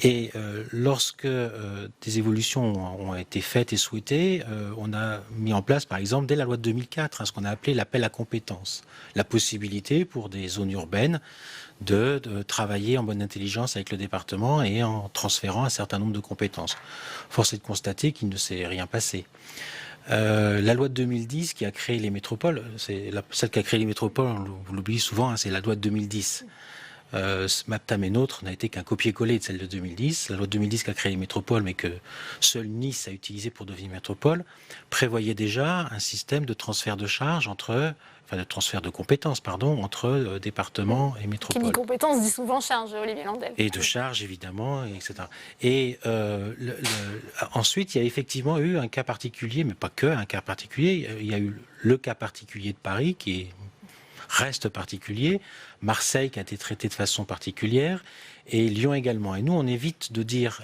Et lorsque des évolutions ont été faites et souhaitées, on a mis en place, par exemple, dès la loi de 2004, ce qu'on a appelé l'appel à compétences. La possibilité pour des zones urbaines de travailler en bonne intelligence avec le département et en transférant un certain nombre de compétences. Force est de constater qu'il ne s'est rien passé. La loi de 2010 qui a créé les métropoles, celle qui a créé les métropoles, on l'oublie souvent, c'est la loi de 2010. MAPTAM et NOTRe n'a été qu'un copier-coller de celle de 2010. La loi de 2010 qui a créé les métropoles, mais que seule Nice a utilisé pour devenir métropole, prévoyait déjà un système de transfert de charges de transfert de compétences, entre départements et métropoles. Qui dit compétences dit souvent charge, Olivier Landel. Et de charges, évidemment, etc. Et ensuite, il y a effectivement eu un cas particulier, mais pas que un cas particulier. Il y a eu le cas particulier de Paris, qui reste particulier, Marseille qui a été traité de façon particulière, et Lyon également. Et nous, on évite de dire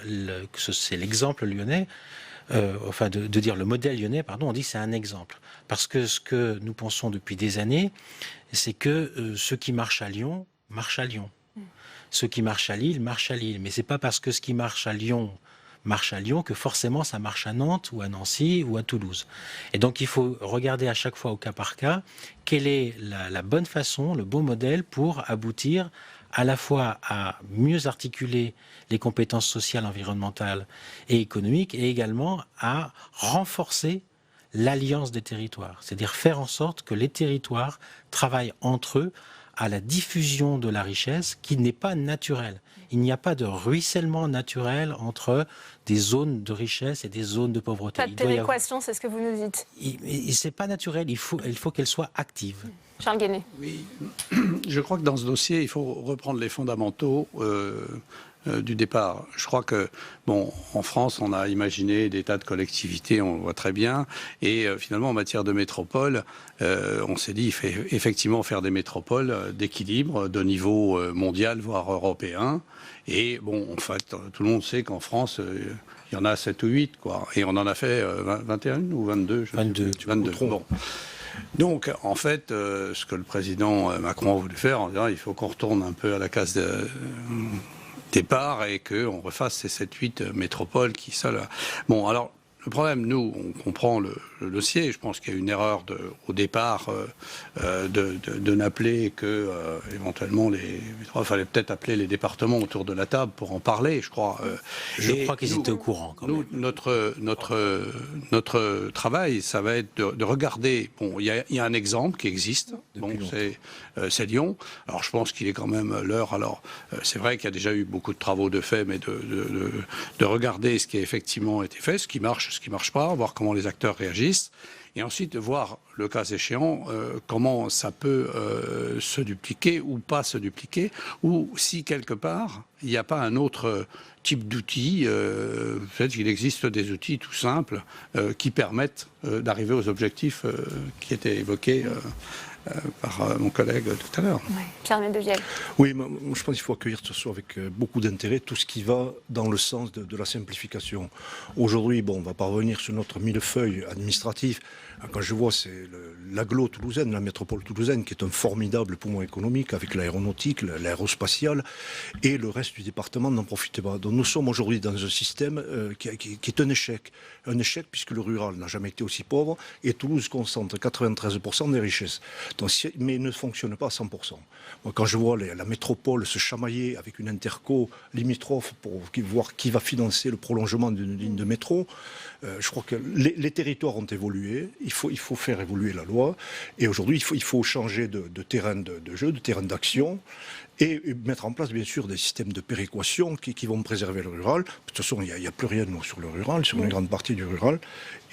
que c'est l'exemple lyonnais. de dire le modèle lyonnais, pardon, on dit que c'est un exemple. Parce que ce que nous pensons depuis des années, c'est que ce qui marche à Lyon, marche à Lyon. Ce qui marche à Lille, marche à Lille. Mais c'est pas parce que ce qui marche à Lyon que forcément ça marche à Nantes ou à Nancy ou à Toulouse. Et donc il faut regarder à chaque fois au cas par cas quelle est la bonne façon, le bon modèle pour aboutir à la fois à mieux articuler les compétences sociales, environnementales et économiques, et également à renforcer l'alliance des territoires. C'est-à-dire faire en sorte que les territoires travaillent entre eux à la diffusion de la richesse qui n'est pas naturelle. Il n'y a pas de ruissellement naturel entre des zones de richesse et des zones de pauvreté. Pas de péréquation, c'est ce que vous nous dites. C'est pas naturel, il faut qu'elle soit active. Charles Guéné. Oui, je crois que dans ce dossier, il faut reprendre les fondamentaux du départ. Je crois que, bon, en France, on a imaginé des tas de collectivités, on le voit très bien, et finalement, en matière de métropole, on s'est dit, il faut effectivement faire des métropoles d'équilibre, de niveau mondial, voire européen. Et bon, en fait, tout le monde sait qu'en France, il y en a 7 ou 8, quoi. Et on en a fait 21 ou 22 22. Bon. Donc, en fait, ce que le président Macron a voulu faire, en disant il faut qu'on retourne un peu à la case de départ et qu'on refasse ces 7-8 métropoles qui seules. Bon, alors, le problème, nous, on comprend le dossier. Je pense qu'il y a une erreur au départ de n'appeler que éventuellement il fallait peut-être appeler les départements autour de la table pour en parler, je crois. Je crois qu'ils étaient au courant. Quand même. Notre travail, ça va être de regarder. Bon, il y a un exemple qui existe. Bon, c'est Lyon. Alors, je pense qu'il est quand même l'heure. Alors, c'est vrai qu'il y a déjà eu beaucoup de travaux de fait, mais de regarder ce qui a effectivement été fait, ce qui marche pas, voir comment les acteurs réagissent, et ensuite de voir, le cas échéant, comment ça peut se dupliquer ou pas se dupliquer, ou si quelque part, il n'y a pas un autre type d'outils, peut-être qu'il existe des outils tout simples qui permettent d'arriver aux objectifs qui étaient évoqués par mon collègue tout à l'heure. Oui. Pierre Devielle. Oui, je pense qu'il faut accueillir ce soir avec beaucoup d'intérêt tout ce qui va dans le sens de la simplification. Aujourd'hui, bon, on va pas revenir sur notre millefeuille administratif. Quand je vois, c'est l'agglo toulousaine, la métropole toulousaine, qui est un formidable poumon économique avec l'aéronautique, l'aérospatiale, et le reste du département n'en profite pas. Donc nous sommes aujourd'hui dans un système qui est un échec. Un échec puisque le rural n'a jamais été aussi pauvre, et Toulouse concentre 93% des richesses. Donc, mais ne fonctionne pas à 100%. Moi, quand je vois la métropole se chamailler avec une interco limitrophe pour voir qui va financer le prolongement d'une ligne de métro, je crois que les territoires ont évolué. Il faut faire évoluer la loi. Et aujourd'hui, il faut changer de terrain de jeu, de terrain d'action, et mettre en place, bien sûr, des systèmes de péréquation qui vont préserver le rural. De toute façon, il n'y a plus rien sur le rural, sur une grande partie du rural.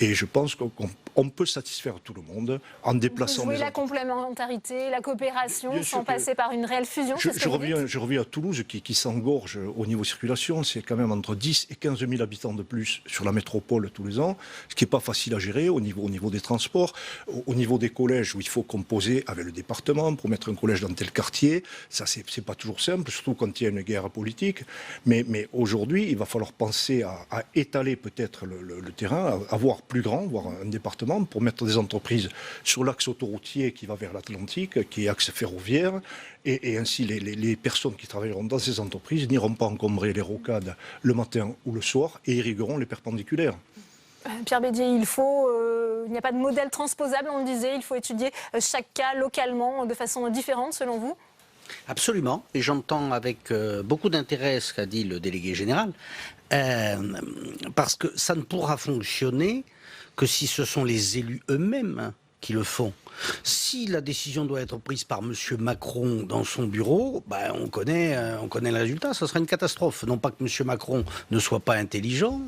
Et je pense qu'on peut satisfaire tout le monde en déplaçant... Vous jouez la complémentarité, la coopération, sans passer par une réelle fusion, je reviens à Toulouse, qui s'engorge au niveau circulation. C'est quand même entre 10 et 15 000 habitants de plus sur la métropole tous les ans, ce qui n'est pas facile à gérer au niveau des transports, au niveau des collèges, où il faut composer avec le département pour mettre un collège dans tel quartier. Ça, c'est pas toujours simple, surtout quand il y a une guerre politique. Mais aujourd'hui, il va falloir penser à étaler peut-être le terrain, à voir plus grand, voir un département, pour mettre des entreprises sur l'axe autoroutier qui va vers l'Atlantique, qui est axe ferroviaire, et ainsi les personnes qui travailleront dans ces entreprises n'iront pas encombrer les rocades le matin ou le soir et irrigueront les perpendiculaires. Pierre Bédier, il n'y a pas de modèle transposable, on le disait, il faut étudier chaque cas localement de façon différente selon vous ? Absolument, et j'entends avec beaucoup d'intérêt ce qu'a dit le délégué général, parce que ça ne pourra fonctionner que si ce sont les élus eux-mêmes qui le font. Si la décision doit être prise par M. Macron dans son bureau, on connaît le résultat, ça sera une catastrophe. Non pas que M. Macron ne soit pas intelligent,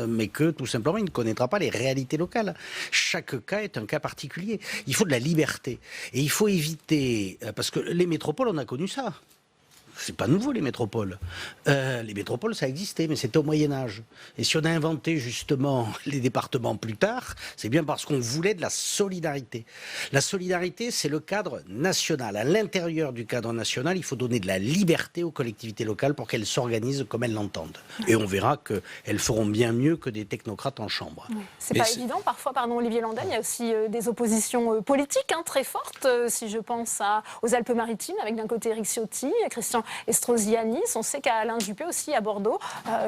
mais que tout simplement il ne connaîtra pas les réalités locales. Chaque cas est un cas particulier. Il faut de la liberté. Et il faut éviter, parce que les métropoles, on a connu ça. C'est pas nouveau les métropoles. Les métropoles, ça existait, mais c'était au Moyen-Âge. Et si on a inventé justement les départements plus tard, c'est bien parce qu'on voulait de la solidarité. La solidarité, c'est le cadre national. À l'intérieur du cadre national, il faut donner de la liberté aux collectivités locales pour qu'elles s'organisent comme elles l'entendent. Et on verra qu'elles feront bien mieux que des technocrates en chambre. Oui. C'est pas évident. Parfois, Olivier Landel, il y a aussi des oppositions politiques très fortes. Si je pense aux Alpes-Maritimes, avec d'un côté Éric Ciotti, Christian Estrosi-Nice. On sait qu'Alain Juppé aussi, à Bordeaux,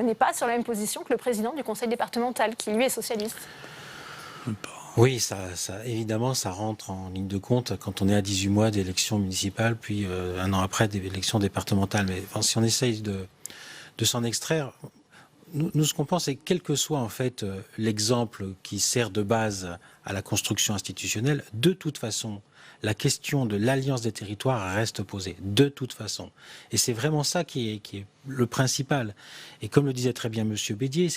n'est pas sur la même position que le président du conseil départemental, qui lui est socialiste. Oui, évidemment, ça rentre en ligne de compte quand on est à 18 mois d'élections municipales, puis un an après d'élections départementales. Mais si on essaye de s'en extraire, nous, ce qu'on pense, c'est que quel que soit en fait l'exemple qui sert de base à la construction institutionnelle, de toute façon, la question de l'alliance des territoires reste posée, de toute façon. Et c'est vraiment ça qui est le principal. Et comme le disait très bien M. Bédier,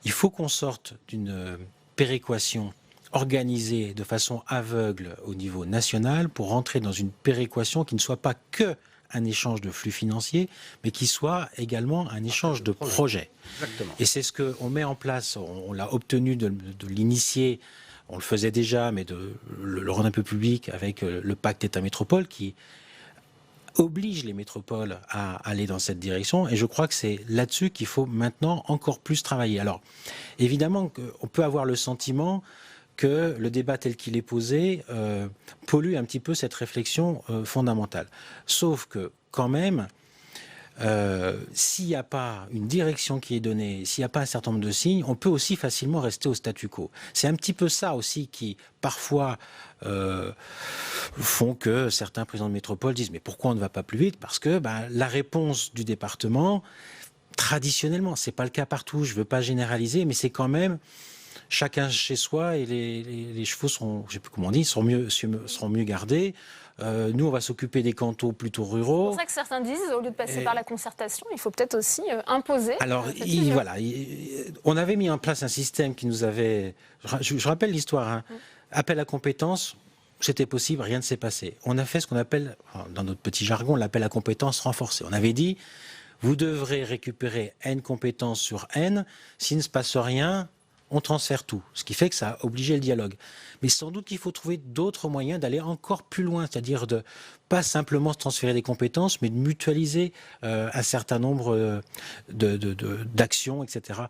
il faut qu'on sorte d'une péréquation organisée de façon aveugle au niveau national pour rentrer dans une péréquation qui ne soit pas que un échange de flux financiers, mais qui soit également un échange de projets. Exactement. Et c'est ce qu'on met en place, on l'a obtenu de l'initier. On le faisait déjà, mais de le rendre un peu public avec le pacte État-métropole qui oblige les métropoles à aller dans cette direction. Et je crois que c'est là-dessus qu'il faut maintenant encore plus travailler. Alors, évidemment, on peut avoir le sentiment que le débat tel qu'il est posé pollue un petit peu cette réflexion fondamentale. Sauf que, quand même, s'il n'y a pas une direction qui est donnée, s'il n'y a pas un certain nombre de signes, on peut aussi facilement rester au statu quo. C'est un petit peu ça aussi qui, parfois, font que certains présidents de métropole disent « mais pourquoi on ne va pas plus vite ?» Parce que la réponse du département, traditionnellement, c'est pas le cas partout, je ne veux pas généraliser, mais c'est quand même chacun chez soi et les chevaux seront, je sais plus comment on dit, seront mieux gardés. Nous, on va s'occuper des cantons plutôt ruraux. C'est pour ça que certains disent, au lieu de passer par la concertation, il faut peut-être aussi imposer. Alors, on avait mis en place un système qui nous avait... Je rappelle l'histoire. Appel à compétences, c'était possible, rien ne s'est passé. On a fait ce qu'on appelle, dans notre petit jargon, l'appel à compétences renforcé. On avait dit, vous devrez récupérer N compétences sur N. S'il ne se passe rien, on transfère tout, ce qui fait que ça a obligé le dialogue. Mais sans doute qu'il faut trouver d'autres moyens d'aller encore plus loin, c'est-à-dire de pas simplement se transférer des compétences, mais de mutualiser un certain nombre d'actions, etc.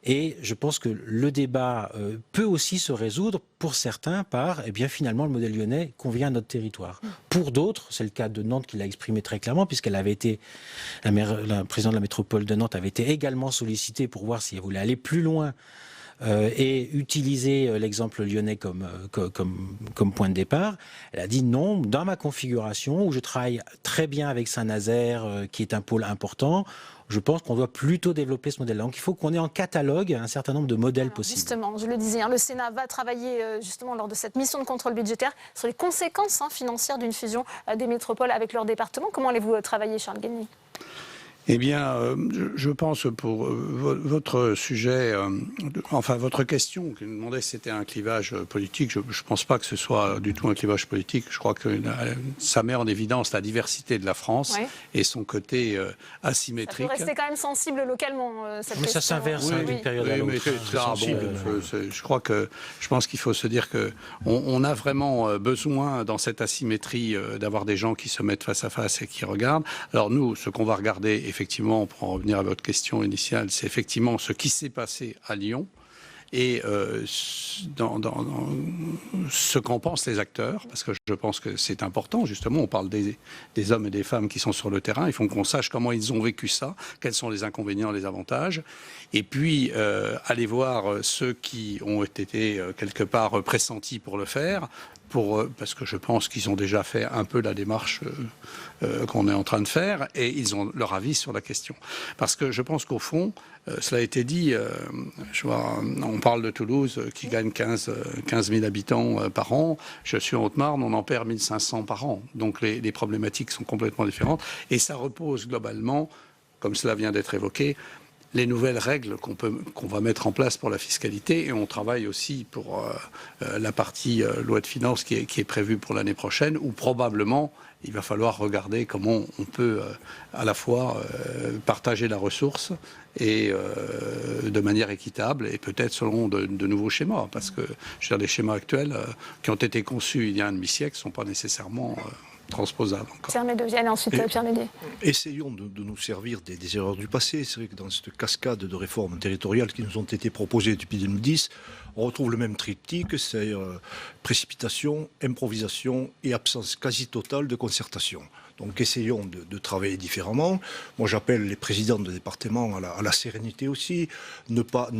Et je pense que le débat peut aussi se résoudre, pour certains, par, finalement, le modèle lyonnais convient à notre territoire. Pour d'autres, c'est le cas de Nantes qui l'a exprimé très clairement, puisqu'elle avait été, la présidente de la métropole de Nantes avait été également sollicitée pour voir si elle voulait aller plus loin et utiliser l'exemple lyonnais comme point de départ. Elle a dit non, dans ma configuration, où je travaille très bien avec Saint-Nazaire, qui est un pôle important, je pense qu'on doit plutôt développer ce modèle-là. Donc il faut qu'on ait en catalogue un certain nombre de modèles possibles. Justement, je le disais, le Sénat va travailler justement lors de cette mission de contrôle budgétaire sur les conséquences financières d'une fusion des métropoles avec leur département. Comment allez-vous travailler, Charles Guené ? Eh bien, je pense pour votre sujet, votre question, qui demandait si c'était un clivage politique, je ne pense pas que ce soit du tout un clivage politique. Je crois que ça met en évidence la diversité de la France et son côté asymétrique. Ça peut rester quand même sensible localement, cette question. Mais ça s'inverse d'une période à l'autre. Je pense qu'il faut se dire qu'on a vraiment besoin, dans cette asymétrie, d'avoir des gens qui se mettent face à face et qui regardent. Alors nous, ce qu'on va regarder, effectivement, pour en revenir à votre question initiale, c'est effectivement ce qui s'est passé à Lyon et dans ce qu'en pensent les acteurs, parce que je pense que c'est important, justement, on parle des hommes et des femmes qui sont sur le terrain, il faut qu'on sache comment ils ont vécu ça, quels sont les inconvénients, les avantages, et puis aller voir ceux qui ont été quelque part pressentis pour le faire, parce que je pense qu'ils ont déjà fait un peu la démarche qu'on est en train de faire, et ils ont leur avis sur la question. Parce que je pense qu'au fond, cela a été dit, on parle de Toulouse qui gagne 15 000 habitants par an. Je suis en Haute-Marne, on en perd 1500 par an. Donc les problématiques sont complètement différentes. Et ça repose globalement, comme cela vient d'être évoqué, les nouvelles règles qu'on va mettre en place pour la fiscalité, et on travaille aussi pour la partie loi de finances qui est prévue pour l'année prochaine, où probablement il va falloir regarder comment on peut à la fois partager la ressource et de manière équitable, et peut-être selon de nouveaux schémas, parce que je veux dire, les schémas actuels qui ont été conçus il y a un demi-siècle ne sont pas nécessairement transposable encore. Pierre Médevielle et ensuite Pierre Médier. Essayons de nous servir des erreurs du passé. C'est vrai que dans cette cascade de réformes territoriales qui nous ont été proposées depuis 2010, on retrouve le même triptyque, c'est précipitation, improvisation et absence quasi totale de concertation. Donc essayons de travailler différemment. Moi j'appelle les présidents de département à la sérénité aussi, ne pas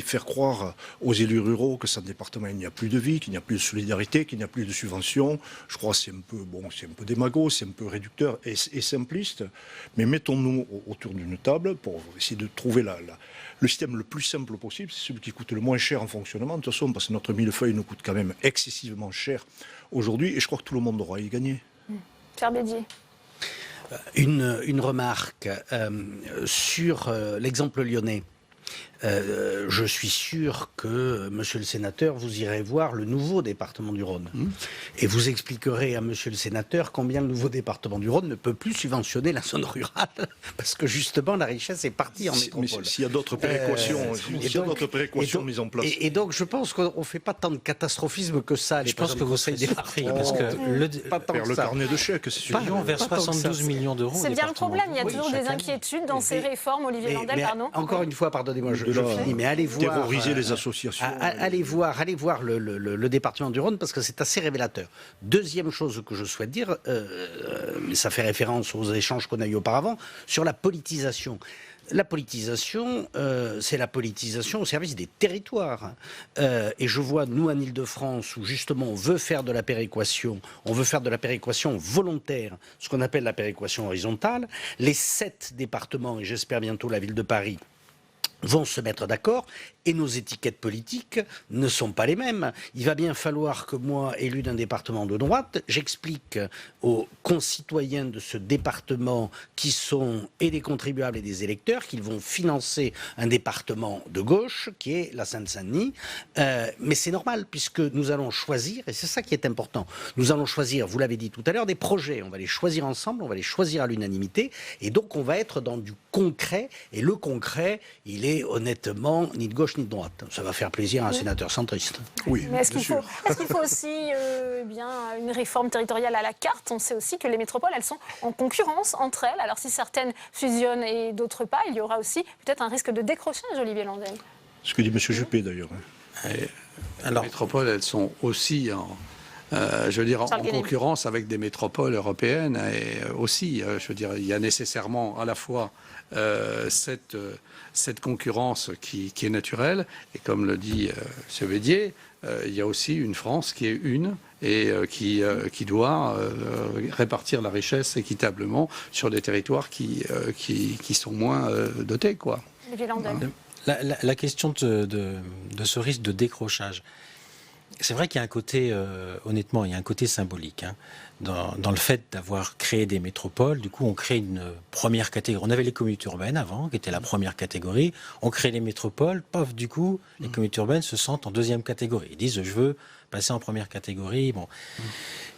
faire croire aux élus ruraux que sans département il n'y a plus de vie, qu'il n'y a plus de solidarité, qu'il n'y a plus de subventions. Je crois que c'est un peu démago, c'est un peu réducteur et simpliste, mais mettons-nous autour d'une table pour essayer de trouver le système le plus simple possible, c'est celui qui coûte le moins cher en fonctionnement, de toute façon, parce que notre millefeuille nous coûte quand même excessivement cher aujourd'hui, et je crois que tout le monde aura à y gagner. Pierre Bédier. Une remarque sur l'exemple lyonnais. Je suis sûr que, monsieur le sénateur, vous irez voir le nouveau département du Rhône. Et vous expliquerez à monsieur le sénateur combien le nouveau département du Rhône ne peut plus subventionner la zone rurale, parce que justement la richesse est partie en métropole. Mais s'il y a d'autres précautions mises en place. Et donc je pense qu'on ne fait pas tant de catastrophisme que ça. Je pense que vous serez départi, parce que le carnet de chèques, c'est sûr. Lyon vers 72 millions d'euros. C'est bien le problème, il y a toujours des inquiétudes dans ces réformes, Olivier Landel, pardon. Encore une fois, pardonnez-moi, je finis, mais allez voir... Terroriser les associations. Allez voir le département du Rhône, parce que c'est assez révélateur. Deuxième chose que je souhaite dire, mais ça fait référence aux échanges qu'on a eu auparavant, sur la politisation. La politisation, c'est la politisation au service des territoires. Et je vois, nous, en Ile-de-France, où justement on veut faire de la péréquation, on veut faire de la péréquation volontaire, ce qu'on appelle la péréquation horizontale. Les 7 départements, et j'espère bientôt la ville de Paris, vont se mettre d'accord, et nos étiquettes politiques ne sont pas les mêmes. Il va bien falloir que moi, élu d'un département de droite, j'explique aux concitoyens de ce département qui sont et des contribuables et des électeurs qu'ils vont financer un département de gauche, qui est la Seine-Saint-Denis. Mais c'est normal, puisque nous allons choisir, et c'est ça qui est important, nous allons choisir, vous l'avez dit tout à l'heure, des projets. On va les choisir ensemble, on va les choisir à l'unanimité, et donc on va être dans du concret, et le concret, il est honnêtement ni de gauche ni de droite. Ça va faire plaisir à un sénateur centriste. Oui, mais est-ce qu'il faut aussi une réforme territoriale à la carte? On sait aussi que les métropoles, elles sont en concurrence entre elles. Alors si certaines fusionnent et d'autres pas, il y aura aussi peut-être un risque de décrochage, Olivier Landel. Ce que dit M. Juppé d'ailleurs. Les métropoles, elles sont aussi en concurrence avec des métropoles européennes, et aussi, il y a nécessairement à la fois cette concurrence qui est naturelle, et comme le dit M. Bédier, il y a aussi une France qui est une et qui doit répartir la richesse équitablement sur des territoires qui sont moins dotés, quoi. La question de ce risque de décrochage, c'est vrai qu'il y a un côté, honnêtement, il y a un côté symbolique dans le fait d'avoir créé des métropoles. Du coup, on crée une première catégorie. On avait les communautés urbaines avant, qui était la première catégorie. On crée les métropoles. Paf, du coup, les communautés urbaines se sentent en deuxième catégorie. Ils disent, je veux passer en première catégorie. Bon.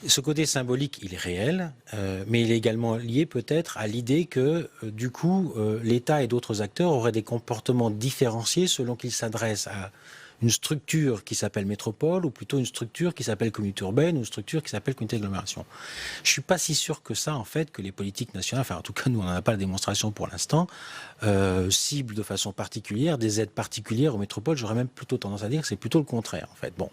Ce côté symbolique, il est réel, mais il est également lié peut-être à l'idée que, du coup, l'État et d'autres acteurs auraient des comportements différenciés selon qu'ils s'adressent à une structure qui s'appelle métropole, ou plutôt une structure qui s'appelle communauté urbaine, ou une structure qui s'appelle communauté d'agglomération. Je ne suis pas si sûr que ça, en fait, que les politiques nationales, enfin en tout cas nous on n'en a pas la démonstration pour l'instant, ciblent de façon particulière des aides particulières aux métropoles. J'aurais même plutôt tendance à dire que c'est plutôt le contraire, en fait. Bon.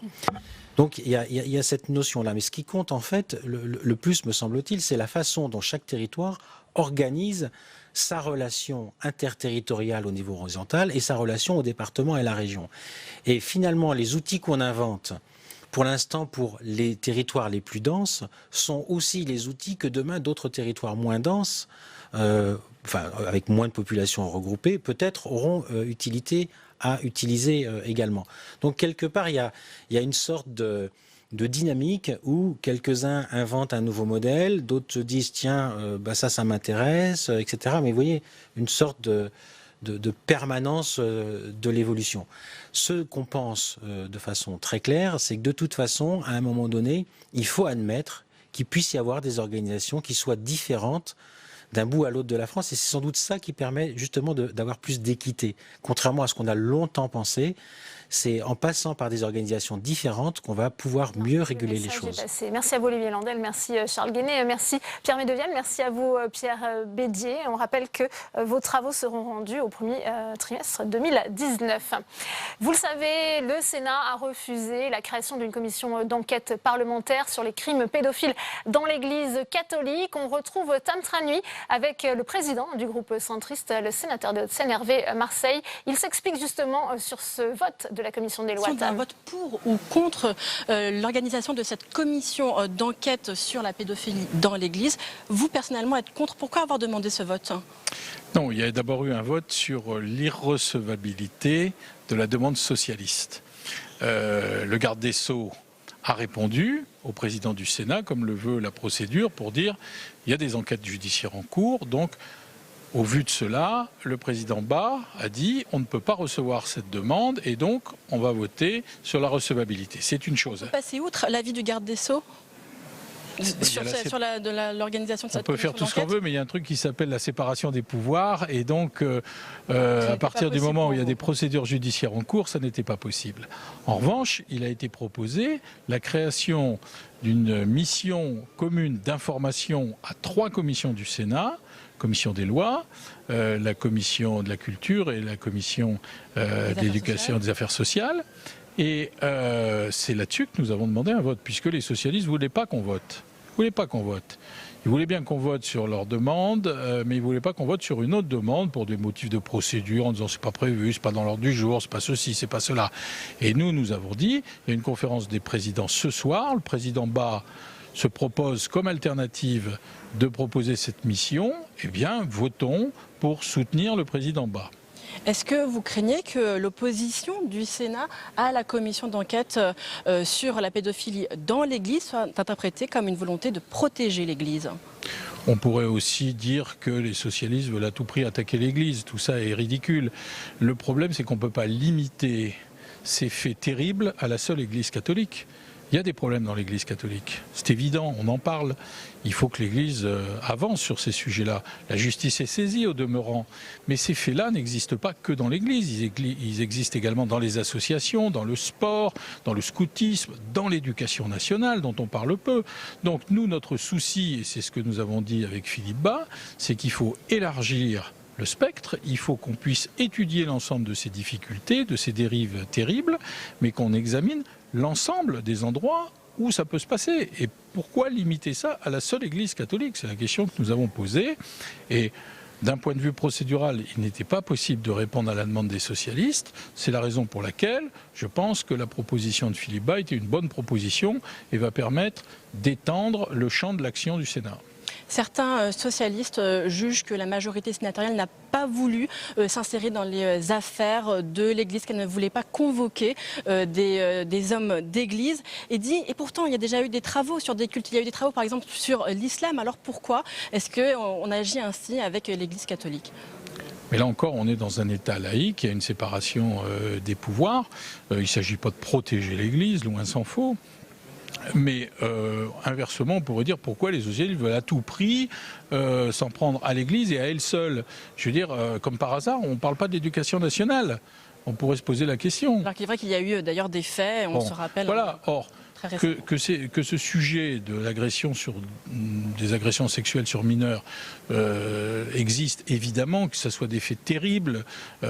Donc il y a cette notion-là. Mais ce qui compte, en fait, le plus, me semble-t-il, c'est la façon dont chaque territoire organise sa relation interterritoriale au niveau horizontal et sa relation au département et à la région. Et finalement, les outils qu'on invente, pour l'instant, pour les territoires les plus denses, sont aussi les outils que demain d'autres territoires moins denses, avec moins de population regroupée, peut-être auront utilité à utiliser également. Donc quelque part, il y a une sorte de dynamique où quelques-uns inventent un nouveau modèle, d'autres se disent tiens, ça m'intéresse, etc. Mais vous voyez, une sorte de permanence de l'évolution. Ce qu'on pense de façon très claire, c'est que de toute façon, à un moment donné, il faut admettre qu'il puisse y avoir des organisations qui soient différentes d'un bout à l'autre de la France. Et c'est sans doute ça qui permet justement d'avoir plus d'équité. Contrairement à ce qu'on a longtemps pensé, c'est en passant par des organisations différentes qu'on va pouvoir mieux réguler les choses. Merci à vous Olivier Landel, merci Charles Guénet, merci Pierre Médevielle, merci à vous Pierre Bédier. On rappelle que vos travaux seront rendus au premier trimestre 2019. Vous le savez, le Sénat a refusé la création d'une commission d'enquête parlementaire sur les crimes pédophiles dans l'Église catholique. On retrouve Tam Tranui avec le président du groupe centriste, le sénateur de Haute-Seine, Hervé Marseille. Il s'explique justement sur ce vote de la commission des lois. C'est un vote pour ou contre l'organisation de cette commission d'enquête sur la pédophilie dans l'Église. Vous, personnellement, êtes contre. Pourquoi avoir demandé ce vote ? Non, il y a d'abord eu un vote sur l'irrecevabilité de la demande socialiste. Le garde des Sceaux a répondu au président du Sénat, comme le veut la procédure, pour dire il y a des enquêtes judiciaires en cours, donc au vu de cela, le président Bas a dit on ne peut pas recevoir cette demande et donc on va voter sur la recevabilité. C'est une chose. Vous passez outre l'avis du garde des Sceaux sur l'organisation de cette commission d'enquête. On peut faire tout ce qu'on veut, mais il y a un truc qui s'appelle la séparation des pouvoirs et donc à partir du moment où il y a des procédures judiciaires en cours, ça n'était pas possible. En revanche, il a été proposé la création d'une mission commune d'information à 3 commissions du Sénat, commission des lois, la commission de la culture et la commission de l'éducation et des affaires sociales. Et c'est là-dessus que nous avons demandé un vote, puisque les socialistes ne voulaient pas qu'on vote. Ils voulaient bien qu'on vote sur leur demande, mais ils ne voulaient pas qu'on vote sur une autre demande pour des motifs de procédure, en disant c'est pas prévu, c'est pas dans l'ordre du jour, c'est pas ceci, c'est pas cela. Et nous avons dit, il y a une conférence des présidents ce soir, le président Bas se propose comme alternative de proposer cette mission, eh bien, votons pour soutenir le président Bas. Est-ce que vous craignez que l'opposition du Sénat à la commission d'enquête sur la pédophilie dans l'Église soit interprétée comme une volonté de protéger l'Église ? On pourrait aussi dire que les socialistes veulent à tout prix attaquer l'Église. Tout ça est ridicule. Le problème, c'est qu'on ne peut pas limiter ces faits terribles à la seule Église catholique. Il y a des problèmes dans l'Église catholique, c'est évident, on en parle. Il faut que l'Église avance sur ces sujets-là. La justice est saisie au demeurant, mais ces faits-là n'existent pas que dans l'Église. Ils existent également dans les associations, dans le sport, dans le scoutisme, dans l'éducation nationale, dont on parle peu. Donc nous, notre souci, et c'est ce que nous avons dit avec Philippe Bas, c'est qu'il faut élargir le spectre, il faut qu'on puisse étudier l'ensemble de ces difficultés, de ces dérives terribles, mais qu'on examine l'ensemble des endroits où ça peut se passer. Et pourquoi limiter ça à la seule Église catholique ? C'est la question que nous avons posée. Et d'un point de vue procédural, il n'était pas possible de répondre à la demande des socialistes. C'est la raison pour laquelle je pense que la proposition de Philippe Bas était une bonne proposition et va permettre d'étendre le champ de l'action du Sénat. Certains socialistes jugent que la majorité sénatoriale n'a pas voulu s'insérer dans les affaires de l'Église, qu'elle ne voulait pas convoquer des hommes d'Église. Et pourtant, il y a déjà eu des travaux sur des cultes. Il y a eu des travaux, par exemple, sur l'islam. Alors pourquoi est-ce qu'on agit ainsi avec l'Église catholique ? Mais là encore, on est dans un État laïque, il y a une séparation des pouvoirs. Il ne s'agit pas de protéger l'Église, loin s'en faut. Mais inversement, on pourrait dire pourquoi les socialistes veulent à tout prix s'en prendre à l'Église et à elle seule. Je veux dire, comme par hasard, on ne parle pas d'éducation nationale. On pourrait se poser la question. Alors qu'il est vrai qu'il y a eu d'ailleurs des faits, on se rappelle. Voilà, or, que ce sujet de l'agression des agressions sexuelles sur mineurs existe, évidemment, que ce soit des faits terribles, tout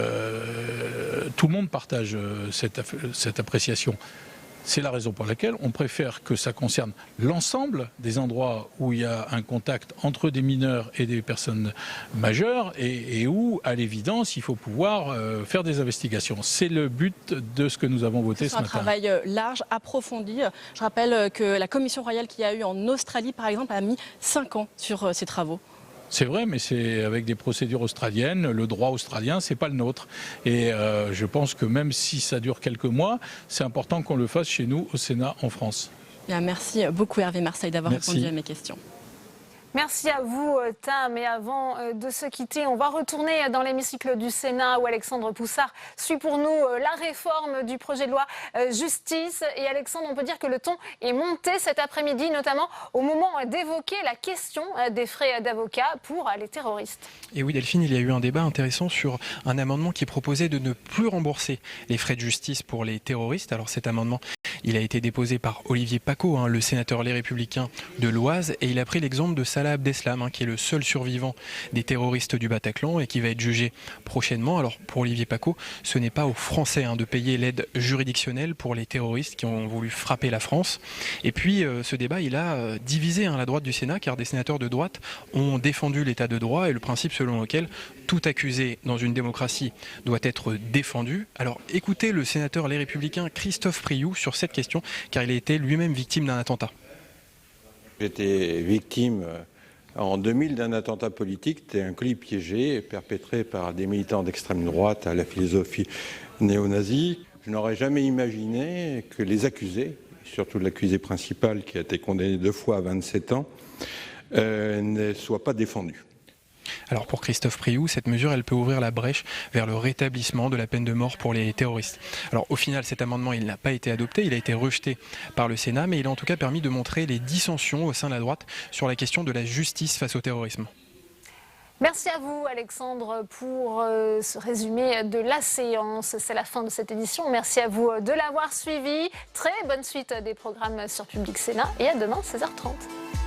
le monde partage cette appréciation. C'est la raison pour laquelle on préfère que ça concerne l'ensemble des endroits où il y a un contact entre des mineurs et des personnes majeures et où, à l'évidence, il faut pouvoir faire des investigations. C'est le but de ce que nous avons voté ce matin. C'est un travail large, approfondi. Je rappelle que la commission royale qu'il y a eu en Australie, par exemple, a mis 5 ans sur ces travaux. C'est vrai, mais c'est avec des procédures australiennes. Le droit australien, c'est pas le nôtre. Et je pense que même si ça dure quelques mois, c'est important qu'on le fasse chez nous, au Sénat, en France. Bien, merci beaucoup Hervé Marseille d'avoir répondu à mes questions. Merci à vous, Tam. Et avant de se quitter, on va retourner dans l'hémicycle du Sénat où Alexandre Poussard suit pour nous la réforme du projet de loi justice. Et Alexandre, on peut dire que le ton est monté cet après-midi, notamment au moment d'évoquer la question des frais d'avocat pour les terroristes. Et oui, Delphine, il y a eu un débat intéressant sur un amendement qui proposait de ne plus rembourser les frais de justice pour les terroristes. Alors cet amendement, il a été déposé par Olivier Paccaud, le sénateur Les Républicains de l'Oise, et il a pris l'exemple de Salah Abdeslam, qui est le seul survivant des terroristes du Bataclan et qui va être jugé prochainement. Alors pour Olivier Paccaud, ce n'est pas aux Français de payer l'aide juridictionnelle pour les terroristes qui ont voulu frapper la France. Et puis ce débat, il a divisé la droite du Sénat, car des sénateurs de droite ont défendu l'état de droit et le principe selon lequel tout accusé dans une démocratie doit être défendu. Alors écoutez le sénateur Les Républicains Christophe Priou sur cette question, car il a été lui-même victime d'un attentat. J'étais victime en 2000 d'un attentat politique. C'était un colis piégé perpétré par des militants d'extrême droite à la philosophie néo-nazie. Je n'aurais jamais imaginé que les accusés, surtout l'accusé principal qui a été condamné 2 fois à 27 ans, ne soient pas défendus. Alors pour Christophe Priou, cette mesure, elle peut ouvrir la brèche vers le rétablissement de la peine de mort pour les terroristes. Alors au final, cet amendement, il n'a pas été adopté, il a été rejeté par le Sénat, mais il a en tout cas permis de montrer les dissensions au sein de la droite sur la question de la justice face au terrorisme. Merci à vous, Alexandre, pour ce résumé de la séance. C'est la fin de cette édition. Merci à vous de l'avoir suivi. Très bonne suite des programmes sur Public Sénat et à demain, 16h30.